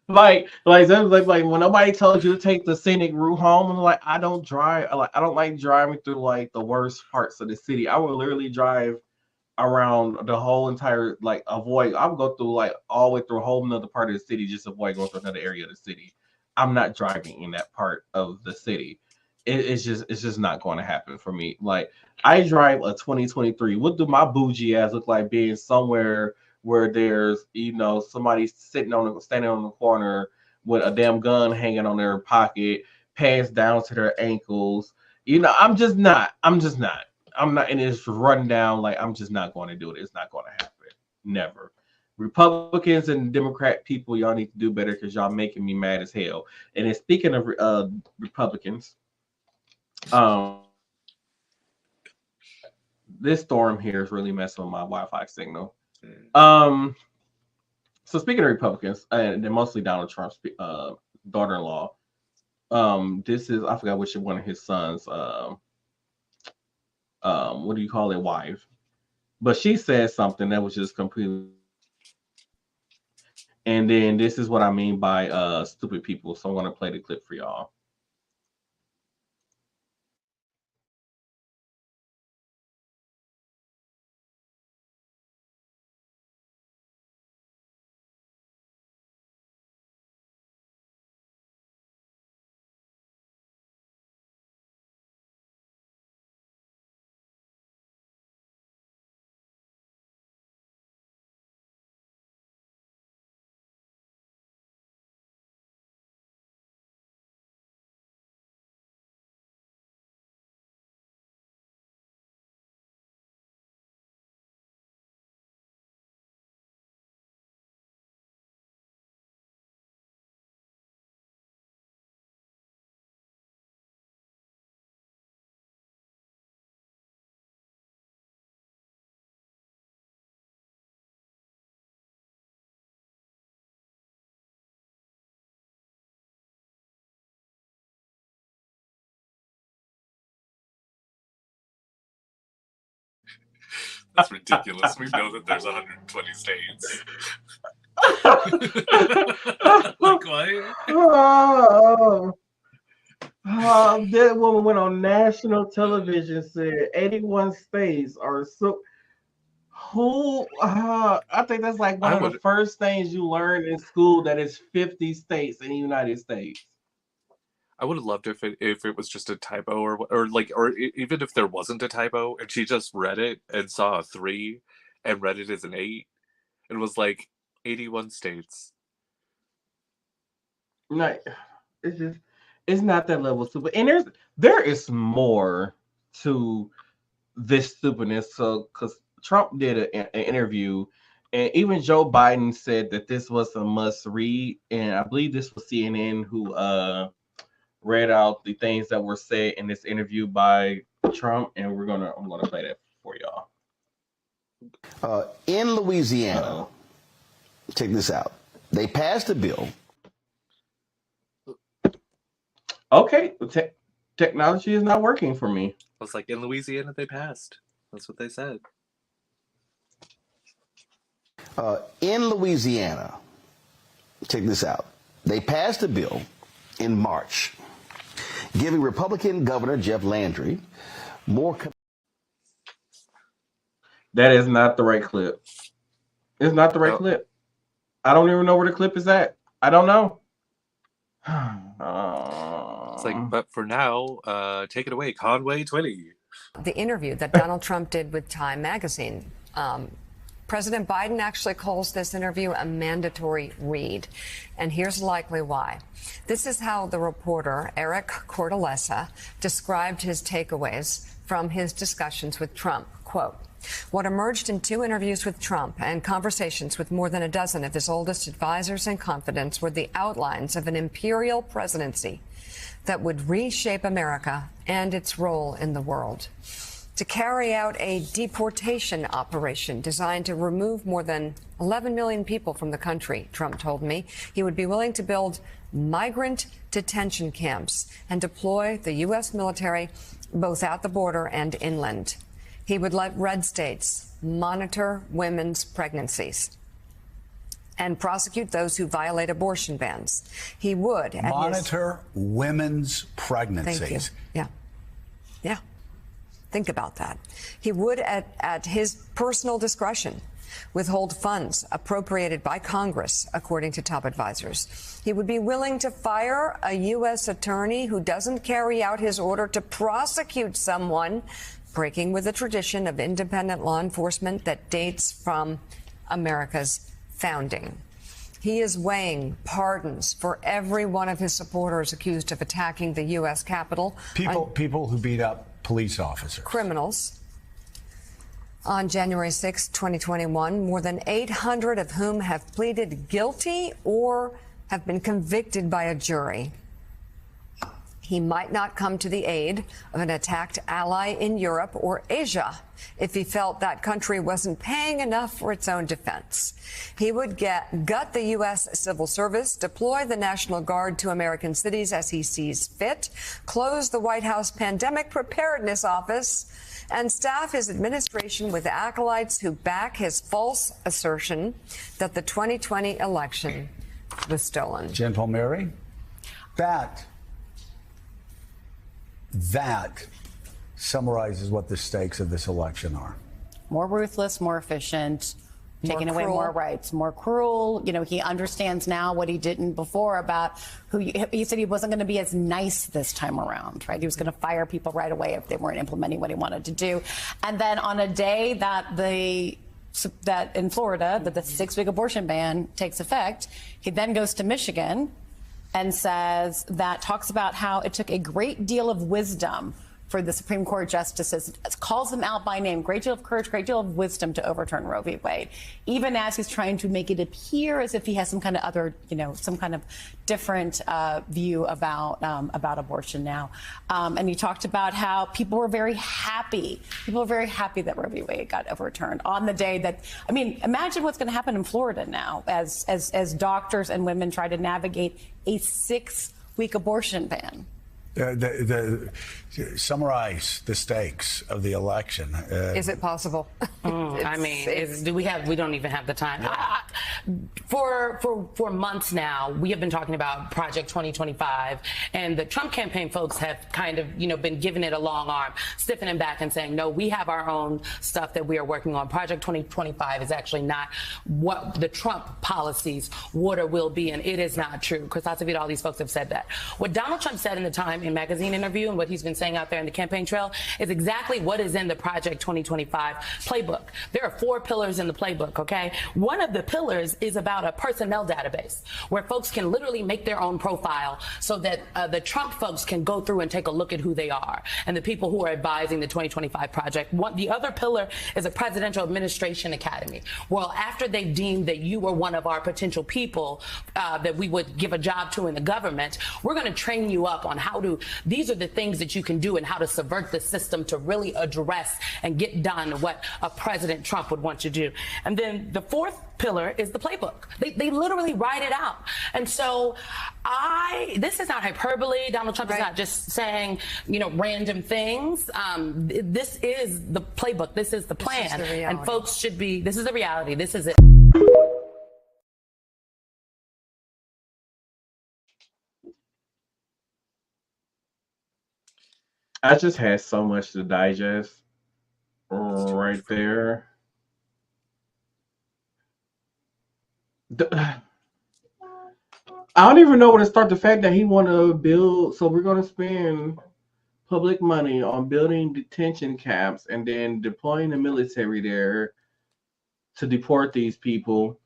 Like when nobody tells you to take the scenic route home, I'm like, I don't drive. I don't like driving through like the worst parts of the city. I would literally drive around the whole entire, like avoid. I would go through like all the way through a whole another part of the city, just avoid going through another area of the city. I'm not driving in that part of the city. It's just not going to happen for me. Like I drive a 2023. What do my bougie ass look like being somewhere where there's somebody standing on the corner with a damn gun hanging on their pocket, pants down to their ankles? I'm not, and it's running down. Like I'm just not going to do it. It's not going to happen. Never. Republicans and Democrat people, y'all need to do better because y'all making me mad as hell. And then speaking of Republicans, this storm here is really messing with my Wi-Fi signal. So speaking of Republicans, and they're mostly Donald Trump's daughter-in-law, this is, I forgot which one of his sons, what do you call it, wife, but she said something that was just completely, and then this is what I mean by stupid people. So I'm going to play the clip for y'all. That's ridiculous. We know that there's 120 states. Like, what? That woman went on national television, said 81 states are so. Who? I think that's like one of the first things you learn in school, that it's 50 states in the United States. I would have loved if it was just a typo, or even if there wasn't a typo and she just read it and saw a 3 and read it as an 8 and was like 81 states. No, it's not that level stupid. And there is more to this stupidness. So because Trump did an interview, and even Joe Biden said that this was a must read, and I believe this was CNN who read out the things that were said in this interview by Trump, and I'm gonna play that for y'all. In Louisiana, check this out. They passed a bill. Okay, technology is not working for me. I was like, in Louisiana, they passed. That's what they said. In Louisiana, check this out. They passed a bill in March giving Republican Governor Jeff Landry more. That is not the right clip. It's not the right clip. I don't even know where the clip is at. I don't know. It's like, but for now, take it away, Conway Twitty. The interview that Donald Trump did with Time magazine. President Biden actually calls this interview a mandatory read. And here's likely why. This is how the reporter, Eric Cortellessa, described his takeaways from his discussions with Trump. Quote, "What emerged in 2 interviews with Trump and conversations with more than a dozen of his oldest advisors and confidants were the outlines of an imperial presidency that would reshape America and its role in the world. To carry out a deportation operation designed to remove more than 11 million people from the country," Trump told me. He would be willing to build migrant detention camps and deploy the U.S. military both at the border and inland. He would let red states monitor women's pregnancies and prosecute those who violate abortion bans. He would monitor women's pregnancies. Thank you. Yeah. Yeah. Think about that. He would, at his personal discretion, withhold funds appropriated by Congress, according to top advisors. He would be willing to fire a U.S. attorney who doesn't carry out his order to prosecute someone, breaking with the tradition of independent law enforcement that dates from America's founding. He is weighing pardons for every one of his supporters accused of attacking the U.S. Capitol. People who beat up police officers. Criminals. On January 6, 2021, more than 800 of whom have pleaded guilty or have been convicted by a jury. He might not come to the aid of an attacked ally in Europe or Asia if he felt that country wasn't paying enough for its own defense. He would gut the U.S. civil service, deploy the National Guard to American cities as he sees fit, close the White House Pandemic Preparedness Office, and staff his administration with acolytes who back his false assertion that the 2020 election was stolen. Jen Palmieri, that summarizes what the stakes of this election are. More ruthless, more efficient, taking away cruel. more rights, more cruel. You know, he understands now what he didn't before about who he said he wasn't going to be as nice this time around, right? He was going to fire people right away if they weren't implementing what he wanted to do. And then on a day that that in Florida, that the 6-week abortion ban takes effect, he then goes to Michigan and says that talks about how it took a great deal of wisdom for the Supreme Court justices, calls them out by name, great deal of courage, great deal of wisdom to overturn Roe v. Wade, even as he's trying to make it appear as if he has some kind of other, some kind of different view about abortion now. And he talked about how people were very happy. People were very happy that Roe v. Wade got overturned on the day that, imagine what's going to happen in Florida now as doctors and women try to navigate a 6-week abortion ban. Summarize the stakes of the election. Is it possible? I mean, we don't even have the time. For months now, we have been talking about Project 2025, and the Trump campaign folks have kind of, been giving it a long arm, stiffening back and saying, no, we have our own stuff that we are working on. Project 2025 is actually not what the Trump policies would or will be, and it is not true. Chris Acevedo, all these folks have said that. What Donald Trump said in the Time magazine interview and what he's been saying out there in the campaign trail is exactly what is in the Project 2025 playbook. There are 4 pillars in the playbook, okay? One of the pillars is about a personnel database where folks can literally make their own profile so that the Trump folks can go through and take a look at who they are and the people who are advising the 2025 project. The other pillar is a presidential administration academy. Well, after they've deemed that you were one of our potential people that we would give a job to in the government, we're going to train you up on these are the things that you can do and how to subvert the system to really address and get done what a President Trump would want to do. And then the 4th pillar is the playbook. They literally write it out. And so this is not hyperbole. Donald Trump is not just saying, random things. This is the playbook. This is the plan. And folks this is the reality. This is it. I just had so much to digest right there. I don't even know where to start. The fact that he want to build, so we're going to spend public money on building detention camps and then deploying the military there to deport these people.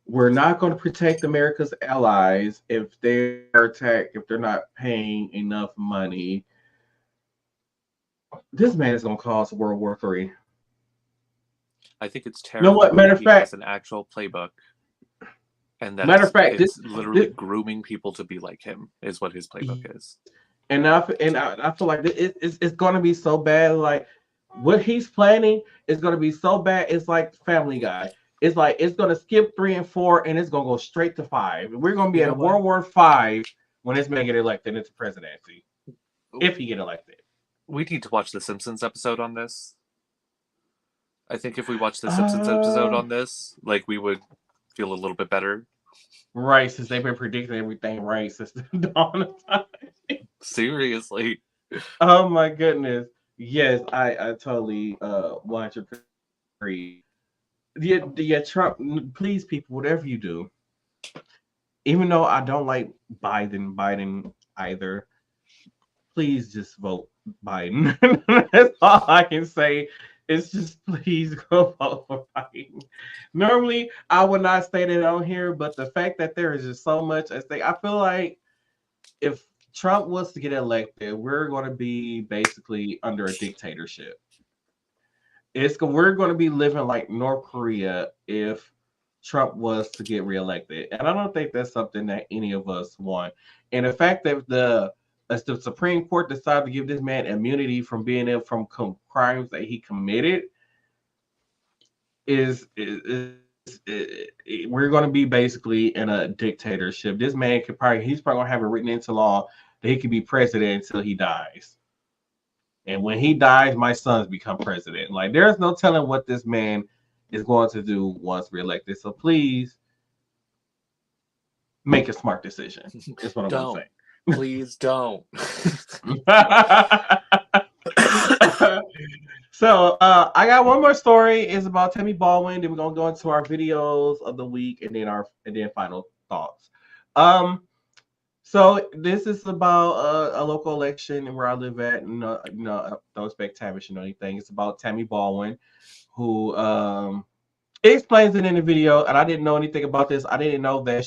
We're not going to protect America's allies if they are attacked, if they're not paying enough money. This man is going to cause World War III. I think it's terrible. You know what? Matter of fact, has an actual playbook, and that it's literally grooming people to be like him is what his playbook is. And I feel like it's going to be so bad. Like what he's planning is going to be so bad. It's like Family Guy. It's like it's going to skip 3 and 4, and it's going to go straight to 5. We're going to be at World War V when this man get elected into presidency, if he get elected. We need to watch the Simpsons episode on this. I think if we watch the Simpsons episode on this, like we would feel a little bit better. Right, since they've been predicting everything right since the dawn of time. Seriously. Oh my goodness. Yes, I totally 100% agree. Yeah, Trump, please people, whatever you do, even though I don't like Biden either, please just vote Biden. That's all I can say. It's just please go vote for Biden. Normally, I would not say that on here, but the fact that there is just so much at stake, I feel like if Trump was to get elected, we're going to be basically under a dictatorship. We're going to be living like North Korea if Trump was to get reelected. And I don't think that's something that any of us want. And the fact that the Supreme Court decided to give this man immunity from being in from crimes that he committed is we're going to be basically in a dictatorship. This man he's probably going to have it written into law that he can be president until he dies. And when he dies, my sons become president. Like there's no telling what this man is going to do once reelected. So please make a smart decision. That's what I'm going to say. Please don't. So I got one more story. It's about Tammy Baldwin. Then we're gonna go into our videos of the week and then final thoughts. So this is about a local election where I live at. Don't expect Tavish to know anything. It's about Tammy Baldwin, who explains it in the video, and I didn't know anything about this. I didn't know that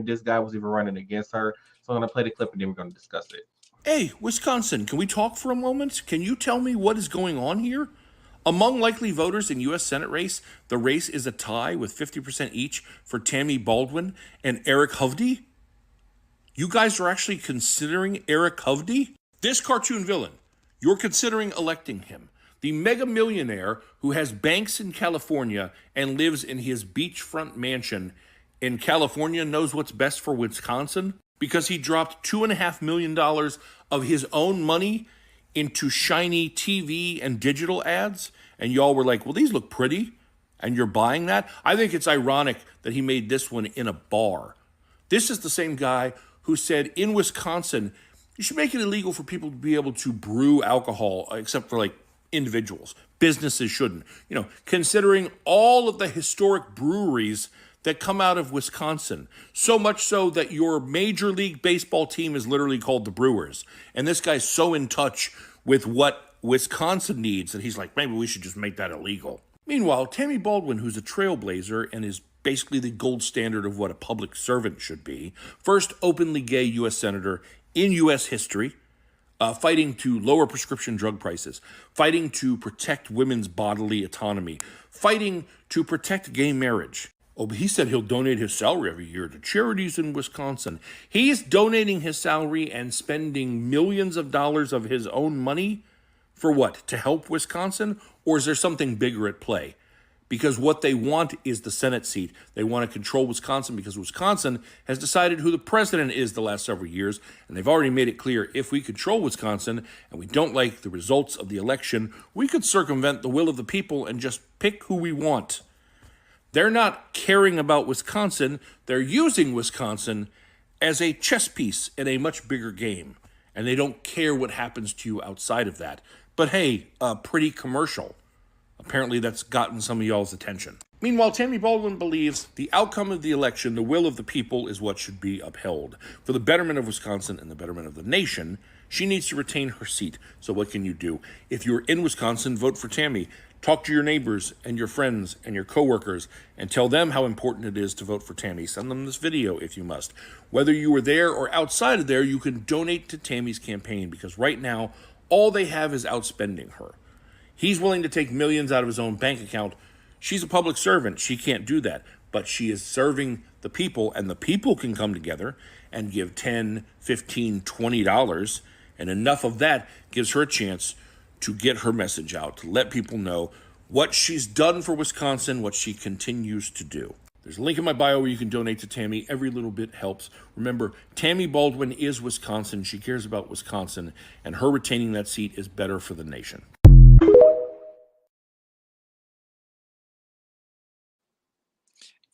this guy was even running against her. So I'm going to play the clip and then we're going to discuss it. Hey, Wisconsin, can we talk for a moment? Can you tell me what is going on here? Among likely voters in U.S. Senate race, the race is a tie with 50% each for Tammy Baldwin and Eric Hovde. You guys are actually considering Eric Hovde? This cartoon villain, you're considering electing him. The mega millionaire who has banks in California and lives in his beachfront mansion in California knows what's best for Wisconsin. because he dropped $2.5 million of his own money into shiny TV and digital ads, and y'all were like, well, these look pretty, and you're buying that? I think it's ironic that he made this one in a bar. This is the same guy who said in Wisconsin, you should make it illegal for people to be able to brew alcohol, except for like individuals. Businesses shouldn't. You know, considering all of the historic breweries that come out of Wisconsin, so much so that your Major League Baseball team is literally called the Brewers. And this guy's so in touch with what Wisconsin needs that he's like, maybe we should just make that illegal. Meanwhile, Tammy Baldwin, who's a trailblazer and is basically the gold standard of what a public servant should be, first openly gay U.S. senator in U.S. history, fighting to lower prescription drug prices, fighting to protect women's bodily autonomy, fighting to protect gay marriage. Oh, but he said he'll donate his salary every year to charities in Wisconsin. He's donating his salary and spending millions of dollars of his own money for what? To help Wisconsin? Or is there something bigger at play? Because what they want is the Senate seat. They want to control Wisconsin because Wisconsin has decided who the president is the last several years, and they've already made it clear if we control Wisconsin and we don't like the results of the election, we could circumvent the will of the people and just pick who we want. They're not caring about Wisconsin. They're using Wisconsin as a chess piece in a much bigger game, and they don't care what happens to you outside of that. But hey, a pretty commercial. Apparently that's gotten some of y'all's attention. Meanwhile, Tammy Baldwin believes the outcome of the election, the will of the people, is what should be upheld. For the betterment of Wisconsin and the betterment of the nation, she needs to retain her seat. So what can you do? If you're in Wisconsin, vote for Tammy. Talk to your neighbors and your friends and your coworkers and tell them how important it is to vote for Tammy. Send them this video if you must. Whether you were there or outside of there, you can donate to Tammy's campaign because right now, all they have is outspending her. He's willing to take millions out of his own bank account. She's a public servant. She can't do that. But she is serving the people, and the people can come together and give $10, $15, $20, and enough of that gives her a chance to get her message out, to let people know what she's done for Wisconsin, what she continues to do. There's a link in my bio where you can donate to Tammy. Every little bit helps. Remember, Tammy Baldwin is Wisconsin. She cares about Wisconsin, and her retaining that seat is better for the nation.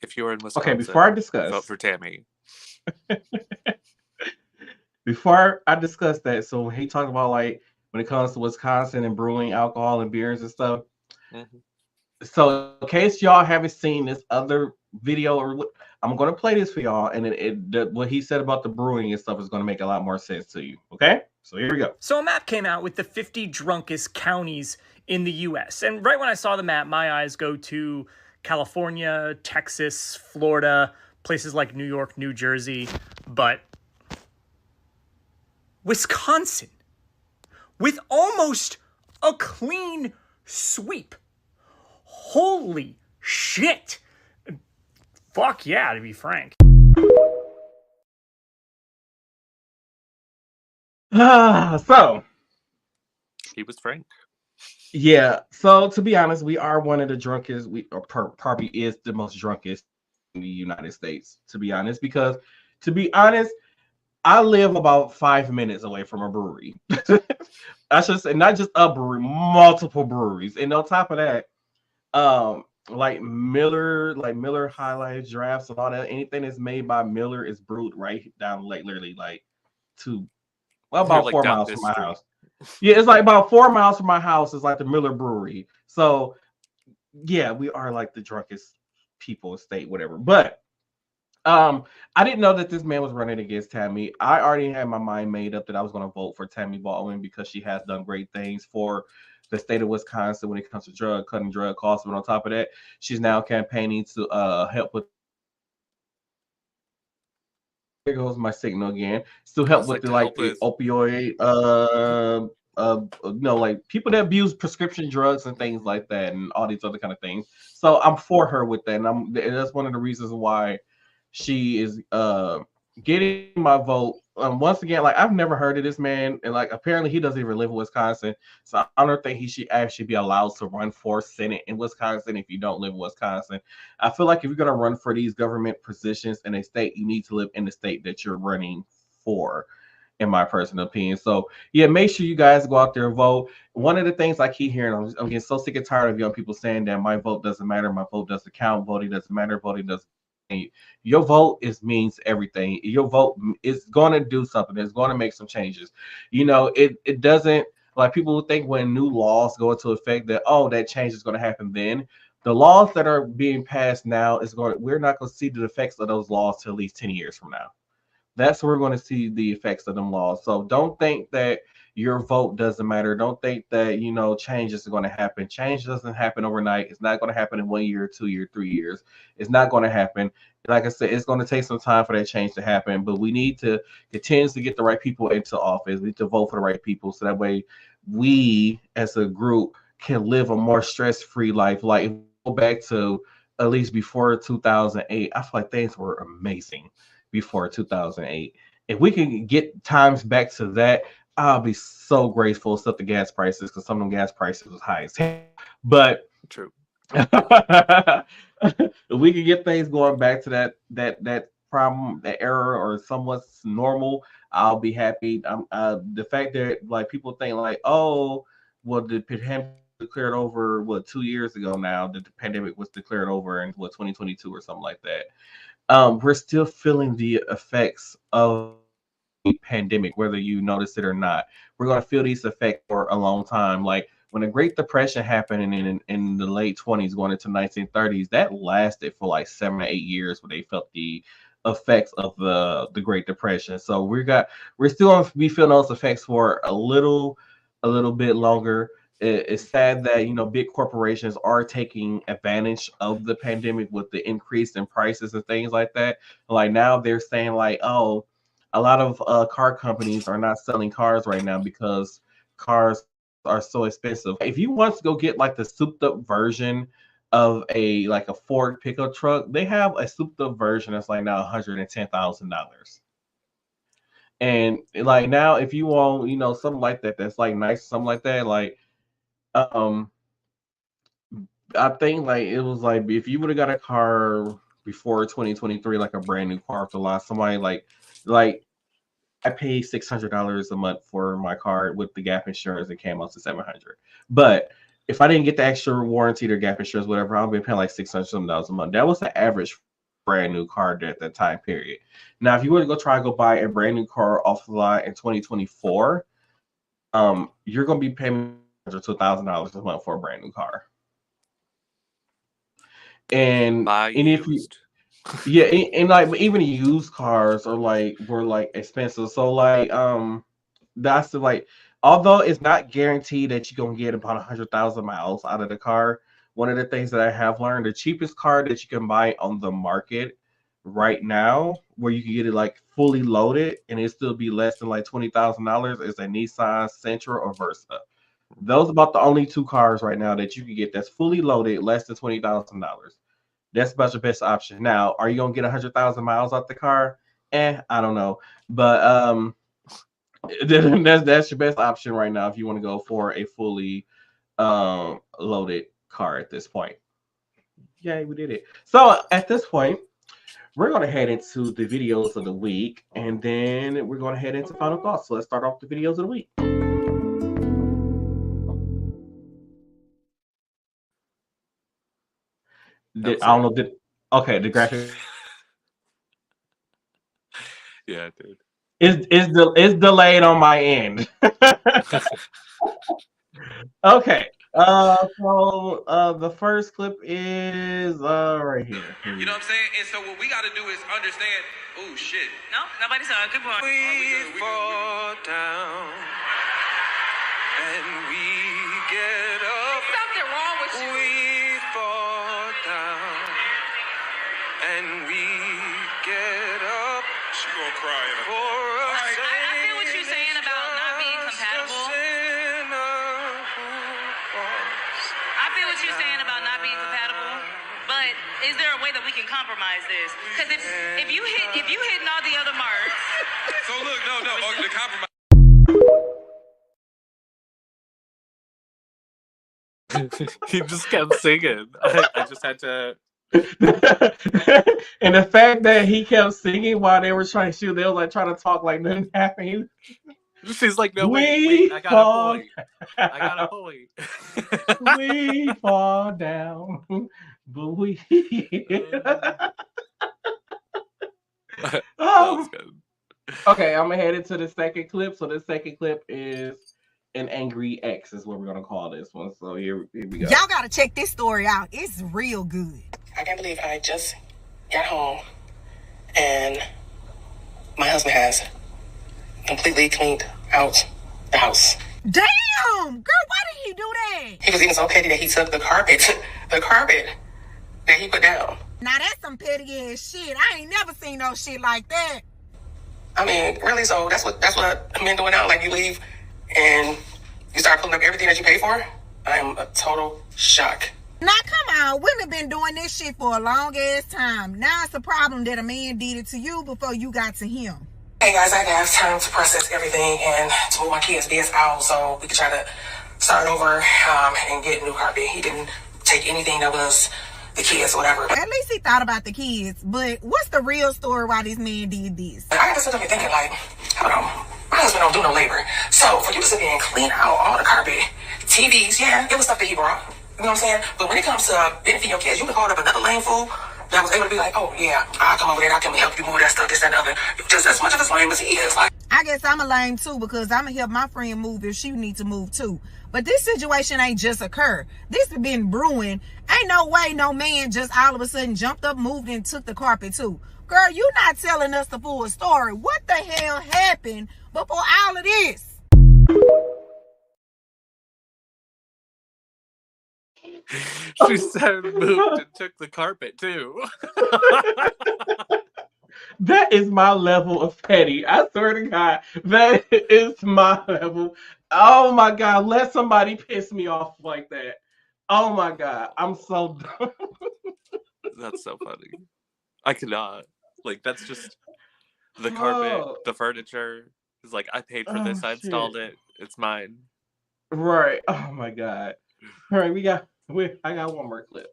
If you're in Wisconsin, Okay, before I discuss, vote for Tammy. Before I discuss that, so he talked about like when it comes to Wisconsin and brewing alcohol and beers and stuff. Mm-hmm. So in case y'all haven't seen this other video, or I'm going to play this for y'all, and what he said about the brewing and stuff is going to make a lot more sense to you. Okay, so here we go. So a map came out with the 50 drunkest counties in the U.S. And right when I saw the map, my eyes go to California, Texas, Florida, places like New York, New Jersey, but Wisconsin, with almost a clean sweep. Holy shit. Fuck yeah, to be frank. So he was frank. Yeah. So to be honest, we are one of the drunkest. Probably is the most drunkest in the United States. To be honest, because I live about 5 minutes away from a brewery. I should say not just a brewery, multiple breweries, and on top of that, like Miller High Life drafts and all that. Anything that's made by Miller is brewed right down, like literally like about 4 miles from my house. Yeah, it's like about 4 miles from my house is like the Miller Brewery. So yeah, we are like the drunkest people in state, whatever. But I didn't know that this man was running against Tammy. I already had my mind made up that I was going to vote for Tammy Baldwin because she has done great things for the state of Wisconsin when it comes to cutting drug costs. But on top of that, she's now campaigning to help with. Here goes my signal again. To help with the opioid, like people that abuse prescription drugs and things like that, and all these other kind of things. So I'm for her with that, and that's one of the reasons why she is getting my vote once again, like I've never heard of this man, and like apparently he doesn't even live in Wisconsin, so I don't think he should actually be allowed to run for Senate in Wisconsin if you don't live in Wisconsin. I feel like if you're gonna run for these government positions in a state, you need to live in the state that you're running for, in my personal opinion. So yeah, make sure you guys go out there and vote. One of the things I keep hearing, I'm getting so sick and tired of young people saying that my vote doesn't matter, my vote doesn't count, voting doesn't matter, voting doesn't. Your vote means everything. Your vote is going to do something. It's going to make some changes. You know, it doesn't, like people think when new laws go into effect that, oh, that change is going to happen then. The laws that are being passed now we're not going to see the effects of those laws till at least 10 years from now. That's where we're going to see the effects of them laws. So don't think that your vote doesn't matter. Don't think that, you know, change is going to happen. Change doesn't happen overnight. It's not going to happen in 1 year, 2 years, 3 years. It's not going to happen. Like I said, it's going to take some time for that change to happen, but we need to continue to get the right people into office. We need to vote for the right people so that way we as a group can live a more stress-free life. Like go back to at least before 2008, I feel like things were amazing before 2008. If we can get times back to that, I'll be so grateful. Except the gas prices, because some of them gas prices was high as hell. But true. If we can get things going back to that problem, that error, or somewhat normal, I'll be happy. The fact that like people think like, oh, well, the pandemic declared over 2 years ago now. That the pandemic was declared over in 2022 or something like that. We're still feeling the effects of the pandemic, whether you notice it or not. We're going to feel these effects for a long time. Like when the Great Depression happened in the late 20s going into 1930s, that lasted for like 7 to 8 years where they felt the effects of the Great Depression. So we're still going to be feeling those effects for a little bit longer. It's sad that, you know, big corporations are taking advantage of the pandemic with the increase in prices and things like that. Like now they're saying like, oh, a lot of car companies are not selling cars right now because cars are so expensive. If you want to go get like the souped up version of a Ford pickup truck, they have a souped up version that's like now $110,000. And like now, if you want, you know, something like that, that's like nice, something like that, like I think like it was like if you would have got a car before 2023, like a brand new car off the lot, somebody like I paid $600 a month for my car with the gap insurance. It came out to $700. But if I didn't get the extra warranty or gap insurance, whatever, I'll be paying like $600 a month. That was the average brand new car at that time period. Now, if you were to go buy a brand new car off the lot in 2024, you're going to be paying $1,000 a month for a brand new car. And if you, yeah, and like even used cars were like expensive. So like that's like, although it's not guaranteed that you're gonna get about 100,000 miles out of the car. One of the things that I have learned, the cheapest car that you can buy on the market right now, where you can get it like fully loaded and it still be less than like $20,000, is a Nissan Sentra or Versa. Those are about the only two cars right now that you can get that's fully loaded, less than $20,000. That's about your best option. Now, are you gonna get 100,000 miles out the car? I don't know, but that's your best option right now if you want to go for a fully loaded car at this point. Yeah, we did it. So at this point, we're gonna head into the videos of the week, and then we're gonna head into final thoughts. So let's start off the videos of the week. I don't know. Okay, the graphic. Yeah, dude. It's delayed on my end. Okay. So the first clip is right here. You know what I'm saying? And so what we got to do is understand. Oh shit! No, nobody saw it. Good point. We fall down and we get up. Something wrong with you. We fall down and we get up. She gonna cry in a I feel what you're saying about not being compatible. I feel what you're saying about not being compatible, but is there a way that we can compromise this? Because if you hitting all the other marks. So look, no, the compromise. He just kept singing. I just had to. And the fact that he kept singing while they were trying to shoot, they were like trying to talk like nothing happened. She's like, no, wait, I got a point. I got a point. We fall down, but we. That was good. Okay, I'm gonna head into the second clip. So the second clip is an angry ex, is what we're gonna call this one. So here we go. Y'all gotta check this story out. It's real good. I can't believe I just got home and my husband has completely cleaned out the house. Damn, girl, why did he do that? He was even so petty that he took the carpet that he put down. Now that's some petty ass shit. I ain't never seen no shit like that. I mean, really, so that's what men doing now. Like, you leave and you start pulling up everything that you pay for. I am a total shock. Now come on, women been doing this shit for a long ass time. Now it's a problem that a man did it to you before you got to him. Hey guys, I had to have time to process everything and to move my kids' beds out so we could try to start over and get new carpet. He didn't take anything that was the kids or whatever. At least he thought about the kids. But what's the real story why this man did this? I got to sit up and thinking like, hold on, my husband don't do no labor. So for you to sit there and clean out all the carpet, TVs, yeah, it was stuff that he brought. You know what I'm saying? But when it comes to benefiting your kids, you can call up another lame fool that was able to be like, oh yeah, I'll come over there, I can help you move that stuff, this, that, and the other. You're just as much of a lame as he is. Like, I guess I'm a lame too because I'm gonna help my friend move if she needs to move too. But this situation ain't just occurred. This has been brewing. Ain't no way no man just all of a sudden jumped up, moved, and took the carpet too. Girl, you not telling us the full story. What the hell happened before all of this? She said moved and took the carpet too. That is my level of petty. I swear to God, that is my level. Oh my God, let somebody piss me off like that. Oh my God, I'm so dumb. That's so funny. I cannot. Like, that's just the carpet, the furniture. It's like, I paid for this, I installed it. It's mine. Right. Oh my God. All right, I got one more clip.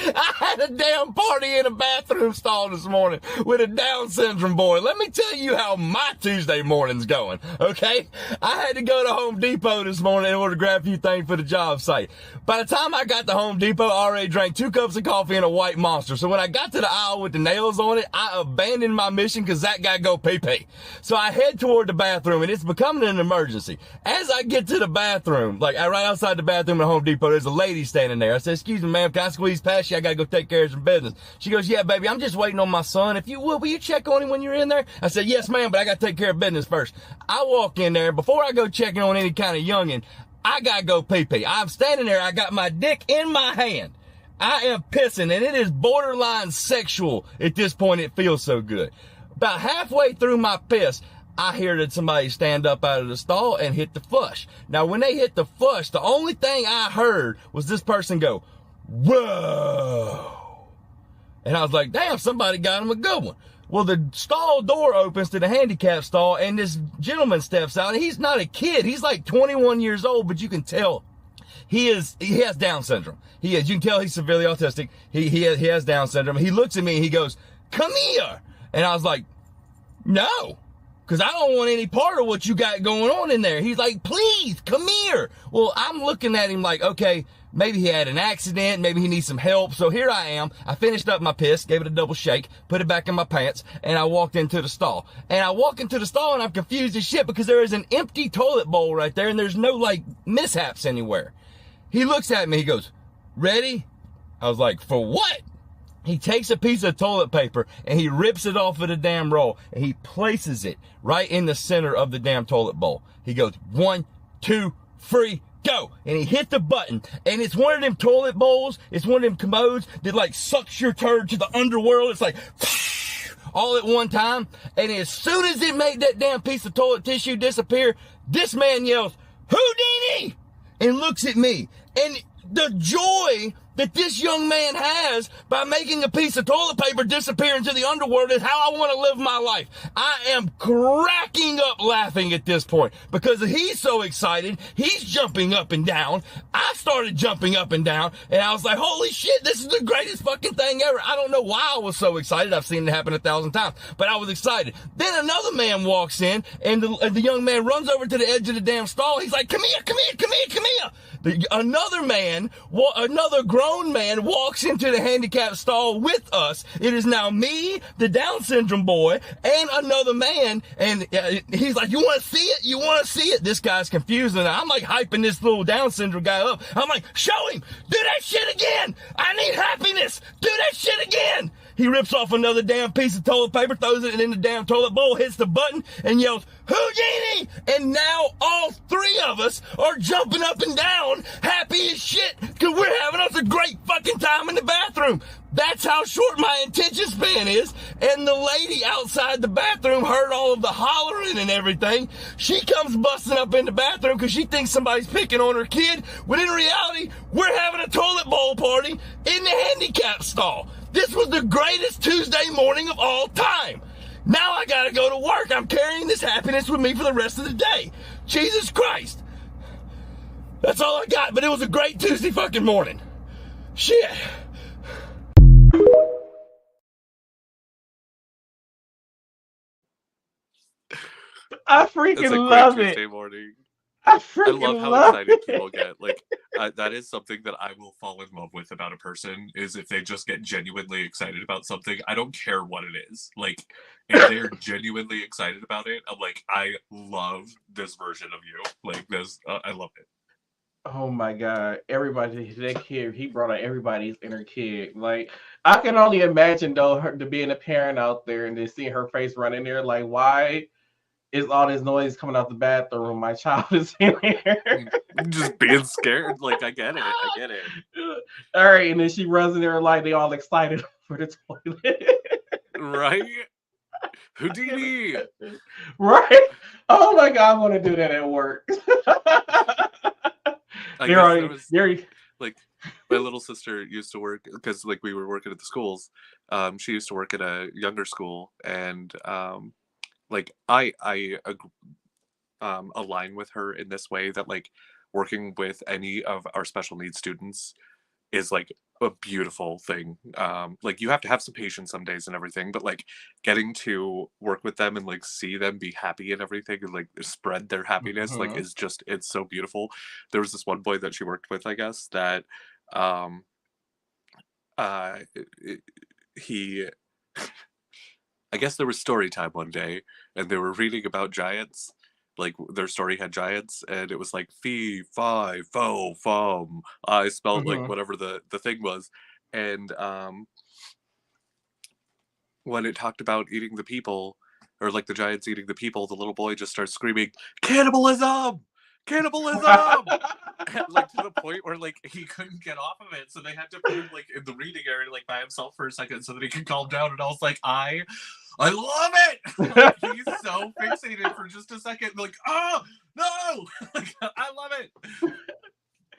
I had a damn party in a bathroom stall this morning with a Down syndrome boy. Let me tell you how my Tuesday morning's going, okay? I had to go to Home Depot this morning in order to grab a few things for the job site. By the time I got to Home Depot, I already drank 2 cups of coffee and a White Monster. So when I got to the aisle with the nails on it, I abandoned my mission because that guy go pee-pee. So I head toward the bathroom, and it's becoming an emergency. As I get to the bathroom, like right outside the bathroom at Home Depot, there's a lady standing there. I said, excuse me, ma'am, can I squeeze past you? I gotta go take care of some business. She goes, yeah, baby, I'm just waiting on my son. If you will you check on him when you're in there? I said, yes, ma'am, but I gotta take care of business first. I walk in there. Before I go checking on any kind of youngin', I gotta go pee-pee. I'm standing there. I got my dick in my hand. I am pissing, and it is borderline sexual at this point. It feels so good. About halfway through my piss, I hear that somebody stand up out of the stall and hit the flush. Now, when they hit the flush, the only thing I heard was this person go, whoa. And I was like, damn, somebody got him a good one. Well, the stall door opens to the handicap stall, and this gentleman steps out. And he's not a kid. He's like 21 years old, but you can tell he has Down syndrome. You can tell he's severely autistic. He has Down syndrome. He looks at me and he goes, come here. And I was like, no, because I don't want any part of what you got going on in there. He's like, please, come here. Well, I'm looking at him like, okay, maybe he had an accident. Maybe he needs some help. So here I am. I finished up my piss, gave it a double shake, put it back in my pants, and I walked into the stall. And I walk into the stall, and I'm confused as shit because there is an empty toilet bowl right there, and there's no, like, mishaps anywhere. He looks at me. He goes, ready? I was like, for what? He takes a piece of toilet paper, and he rips it off of the damn roll, and he places it right in the center of the damn toilet bowl. He goes, 1, 2, 3, go. And he hit the button, and it's one of them toilet bowls. It's one of them commodes that like sucks your turd to the underworld. It's like all at one time. And as soon as it made that damn piece of toilet tissue disappear, this man yells, Houdini! And looks at me. And the joy that this young man has by making a piece of toilet paper disappear into the underworld is how I want to live my life. I am cracking up laughing at this point because he's so excited. He's jumping up and down. I started jumping up and down, and I was like, holy shit, this is the greatest fucking thing ever. I don't know why I was so excited. I've seen it happen 1,000 times, but I was excited. Then another man walks in, and the young man runs over to the edge of the damn stall. He's like, come here, come here, come here, come here. Another grown man walks into the handicap stall with us. It is now me, the Down syndrome boy, and another man. And he's like, you want to see it? You want to see it? This guy's confused. And I'm like hyping this little Down syndrome guy up. I'm like, show him. Do that shit again. I need happiness. Do that shit again. He rips off another damn piece of toilet paper, throws it in the damn toilet bowl, hits the button, and yells, Houdini! And now all three of us are jumping up and down, happy as shit, because we're having us a great fucking time in the bathroom. That's how short my attention span is. And the lady outside the bathroom heard all of the hollering and everything. She comes busting up in the bathroom because she thinks somebody's picking on her kid, when in reality, we're having a toilet bowl party in the handicap stall. This was the greatest Tuesday morning of all time. Now I gotta go to work. I'm carrying this happiness with me for the rest of the day. Jesus Christ. That's all I got, but it was a great Tuesday fucking morning. Shit. I That's a freaking great love Tuesday it. morning. I I freaking love how love excited it. people get. Like, that is something that I will fall in love with about a person, is if they just get genuinely excited about something. I don't care what it is. Like, if they're genuinely excited about it, I'm like, I love this version of you. Like, this, I love it. Oh my God. Everybody, that kid, he brought out everybody's inner kid. Like, I can only imagine, though, her to being a parent out there and then seeing her face running there. Like, why is all this noise coming out the bathroom? My child is in here. Just being scared. Like, I get it. I get it. All right. And then she runs in there like they all excited for the toilet. Right? Houdini. Right? Oh my God. I want to do that at work. I They're guess already, that was they're, like my little sister used to work because like we were working at the schools. She used to work at a younger school, and like I align with her in this way that like working with any of our special needs students is like a beautiful thing. Like you have to have some patience some days and everything, but like getting to work with them and like see them be happy and everything and like spread their happiness like is just, it's so beautiful. There was this one boy that she worked with, I guess, that he I guess there was story time one day and they were reading about giants. Like their story had giants, and it was like fee, fi, fo, fum. I spelled like whatever the thing was, and when it talked about eating the people, or like the giants eating the people, the little boy just starts screaming, "Cannibalism! Cannibalism!" And, like to the point where like he couldn't get off of it, so they had to put him like in the reading area like by himself for a second so that he could calm down. And I was like, I love it. Like, he's so fixated for just a second, like, oh no, like, I love it.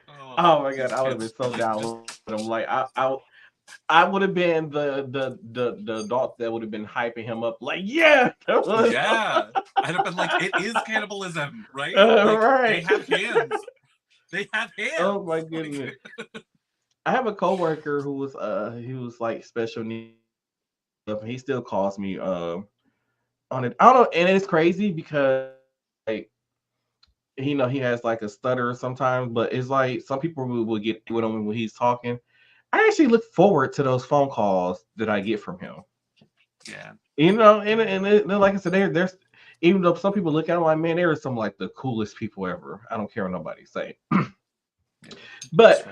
oh my God, I would have been so down with him. Like I would have been the adult that would have been hyping him up. Like, yeah, yeah. I'd have been like, it is cannibalism, right? Like, right. They have hands. They have hands. Oh my goodness. I have a coworker who was he was like special needs. He still calls me on it. I don't know, and it's crazy because like he has like a stutter sometimes, but it's like some people will get with him when he's talking. I actually look forward to those phone calls that I get from him. Yeah. And like I said, there's even though some people look at him like, man, they're some like the coolest people ever. I don't care what nobody say. But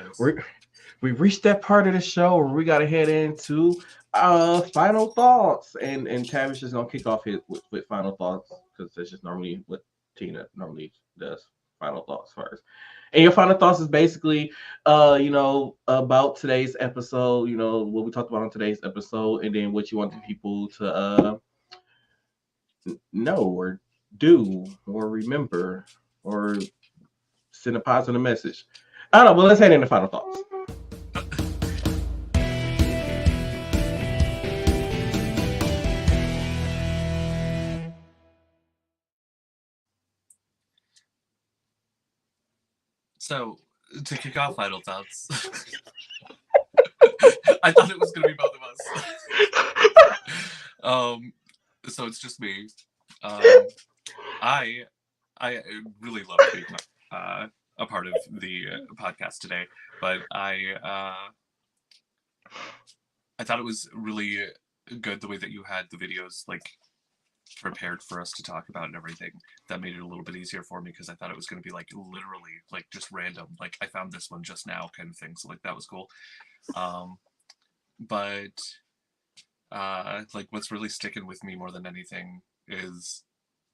we reached that part of the show where we got to head into final thoughts, and Tavish is gonna kick off with final thoughts because that's just normally what Tina normally does. Final thoughts first, and your final thoughts is basically about today's episode, what we talked about on today's episode, and then what you want the people to know or do or remember or send a positive message. I don't know. Well, let's head into final thoughts. So, to kick off final thoughts, I thought it was going to be both of us. So it's just me. I really love being a part of the podcast today, but I thought it was really good the way that you had the videos like prepared for us to talk about and everything. That made it a little bit easier for me because I thought it was going to be like literally like just random, like I found this one just now kind of thing. So like that was cool. But like what's really sticking with me more than anything is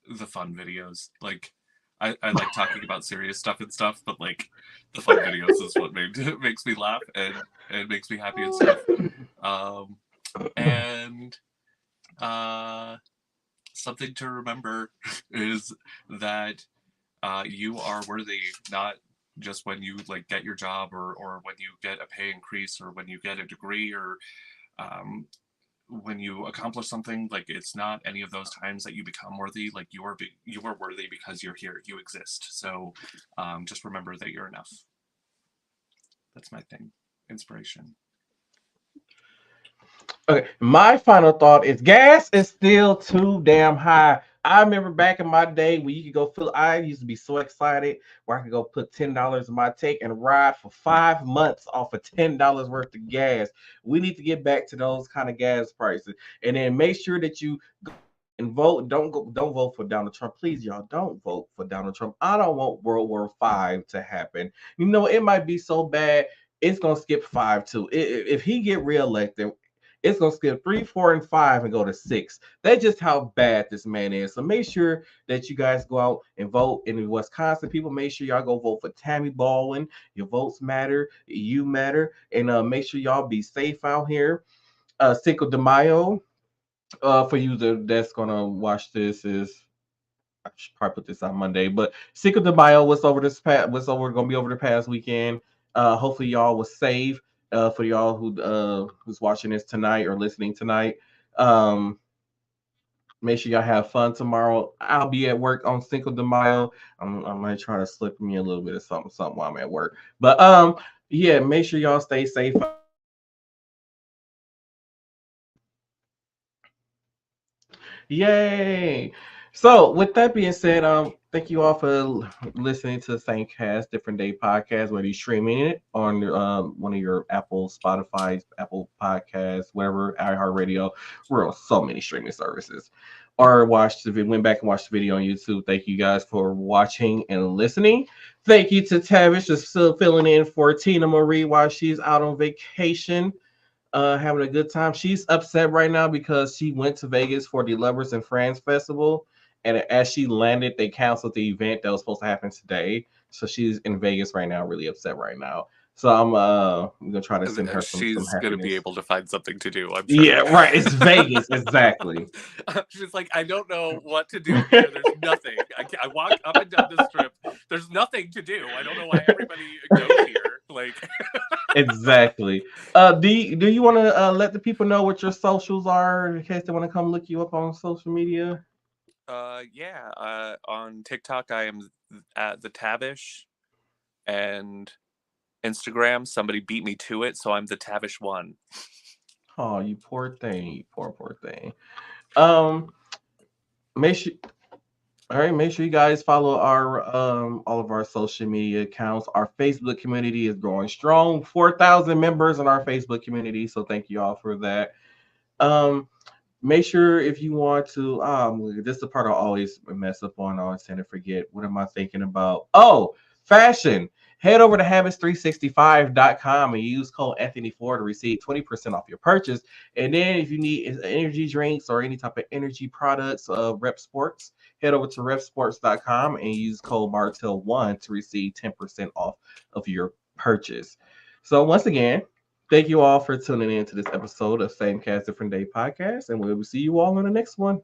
the fun videos. Like I like talking about serious stuff and stuff, but like the fun videos is what makes me laugh and makes me happy and stuff. Something to remember is that you are worthy, not just when you like get your job or when you get a pay increase or when you get a degree or when you accomplish something. Like it's not any of those times that you become worthy. Like you are worthy because you're here, you exist. So just remember that you're enough. That's my thing. Inspiration. Okay, my final thought is gas is still too damn high. I remember back in my day when you could go fill. I used to be so excited where I could go put $10 in my tank and ride for 5 months off of $10 worth of gas. We need to get back to those kind of gas prices, and then make sure that you go and vote. Don't vote for Donald Trump, please, y'all. Don't vote for Donald Trump. I don't want World War V to happen. You know, it might be so bad it's gonna skip 5 too. If he get reelected, it's going to skip 3, 4, and 5 and go to 6. That's just how bad this man is. So make sure that you guys go out and vote. In Wisconsin, people, make sure y'all go vote for Tammy Baldwin. Your votes matter. You matter. And make sure y'all be safe out here. Cinco de Mayo, for you that's going to watch this, is I should probably put this on Monday, but Cinco de Mayo was going to be over the past weekend. Hopefully y'all was safe. For y'all who's watching this tonight or listening tonight, make sure y'all have fun tomorrow. I'll be at work on Cinco de Mayo. I might try to slip me a little bit of something while I'm at work. But yeah, make sure y'all stay safe. Yay! So with that being said, thank you all for listening to the Same Cast Different Day podcast, whether you're streaming it on one of your Apple, Spotify, Apple Podcasts, whatever, iHeartRadio. We're on so many streaming services. Or went back and watched the video on YouTube. Thank you guys for watching and listening. Thank you to Tavish for still filling in for Tina Marie while she's out on vacation. Having a good time. She's upset right now because she went to Vegas for the Lovers and Friends Festival. And as she landed, they canceled the event that was supposed to happen today. So she's in Vegas right now, really upset right now. So I'm gonna try to send her some She's happiness. gonna be able to find something to do, I'm sure. Yeah, right. It's Vegas, exactly. She's like, I don't know what to do here. There's nothing. I walk up and down the strip. There's nothing to do. I don't know why everybody goes here. Like Exactly. Do you want to let the people know what your socials are in case they want to come look you up on social media? Yeah. On TikTok, I am at the Tavish, and Instagram, somebody beat me to it, so I'm the Tavish1. Oh, you poor thing, you poor thing. Make sure you guys follow our all of our social media accounts. Our Facebook community is growing strong. 4,000 members in our Facebook community, so thank you all for that. Make sure if you want to, this is the part I always mess up on. I always tend to forget. What am I thinking about? Oh, fashion. Head over to habits365.com and use code Anthony4 to receive 20% off your purchase. And then if you need energy drinks or any type of energy products, Rep Sports, head over to repsports.com and use code Martel1 to receive 10% off of your purchase. So once again, thank you all for tuning in to this episode of Same Cast Different Day podcast, and we will see you all on the next one.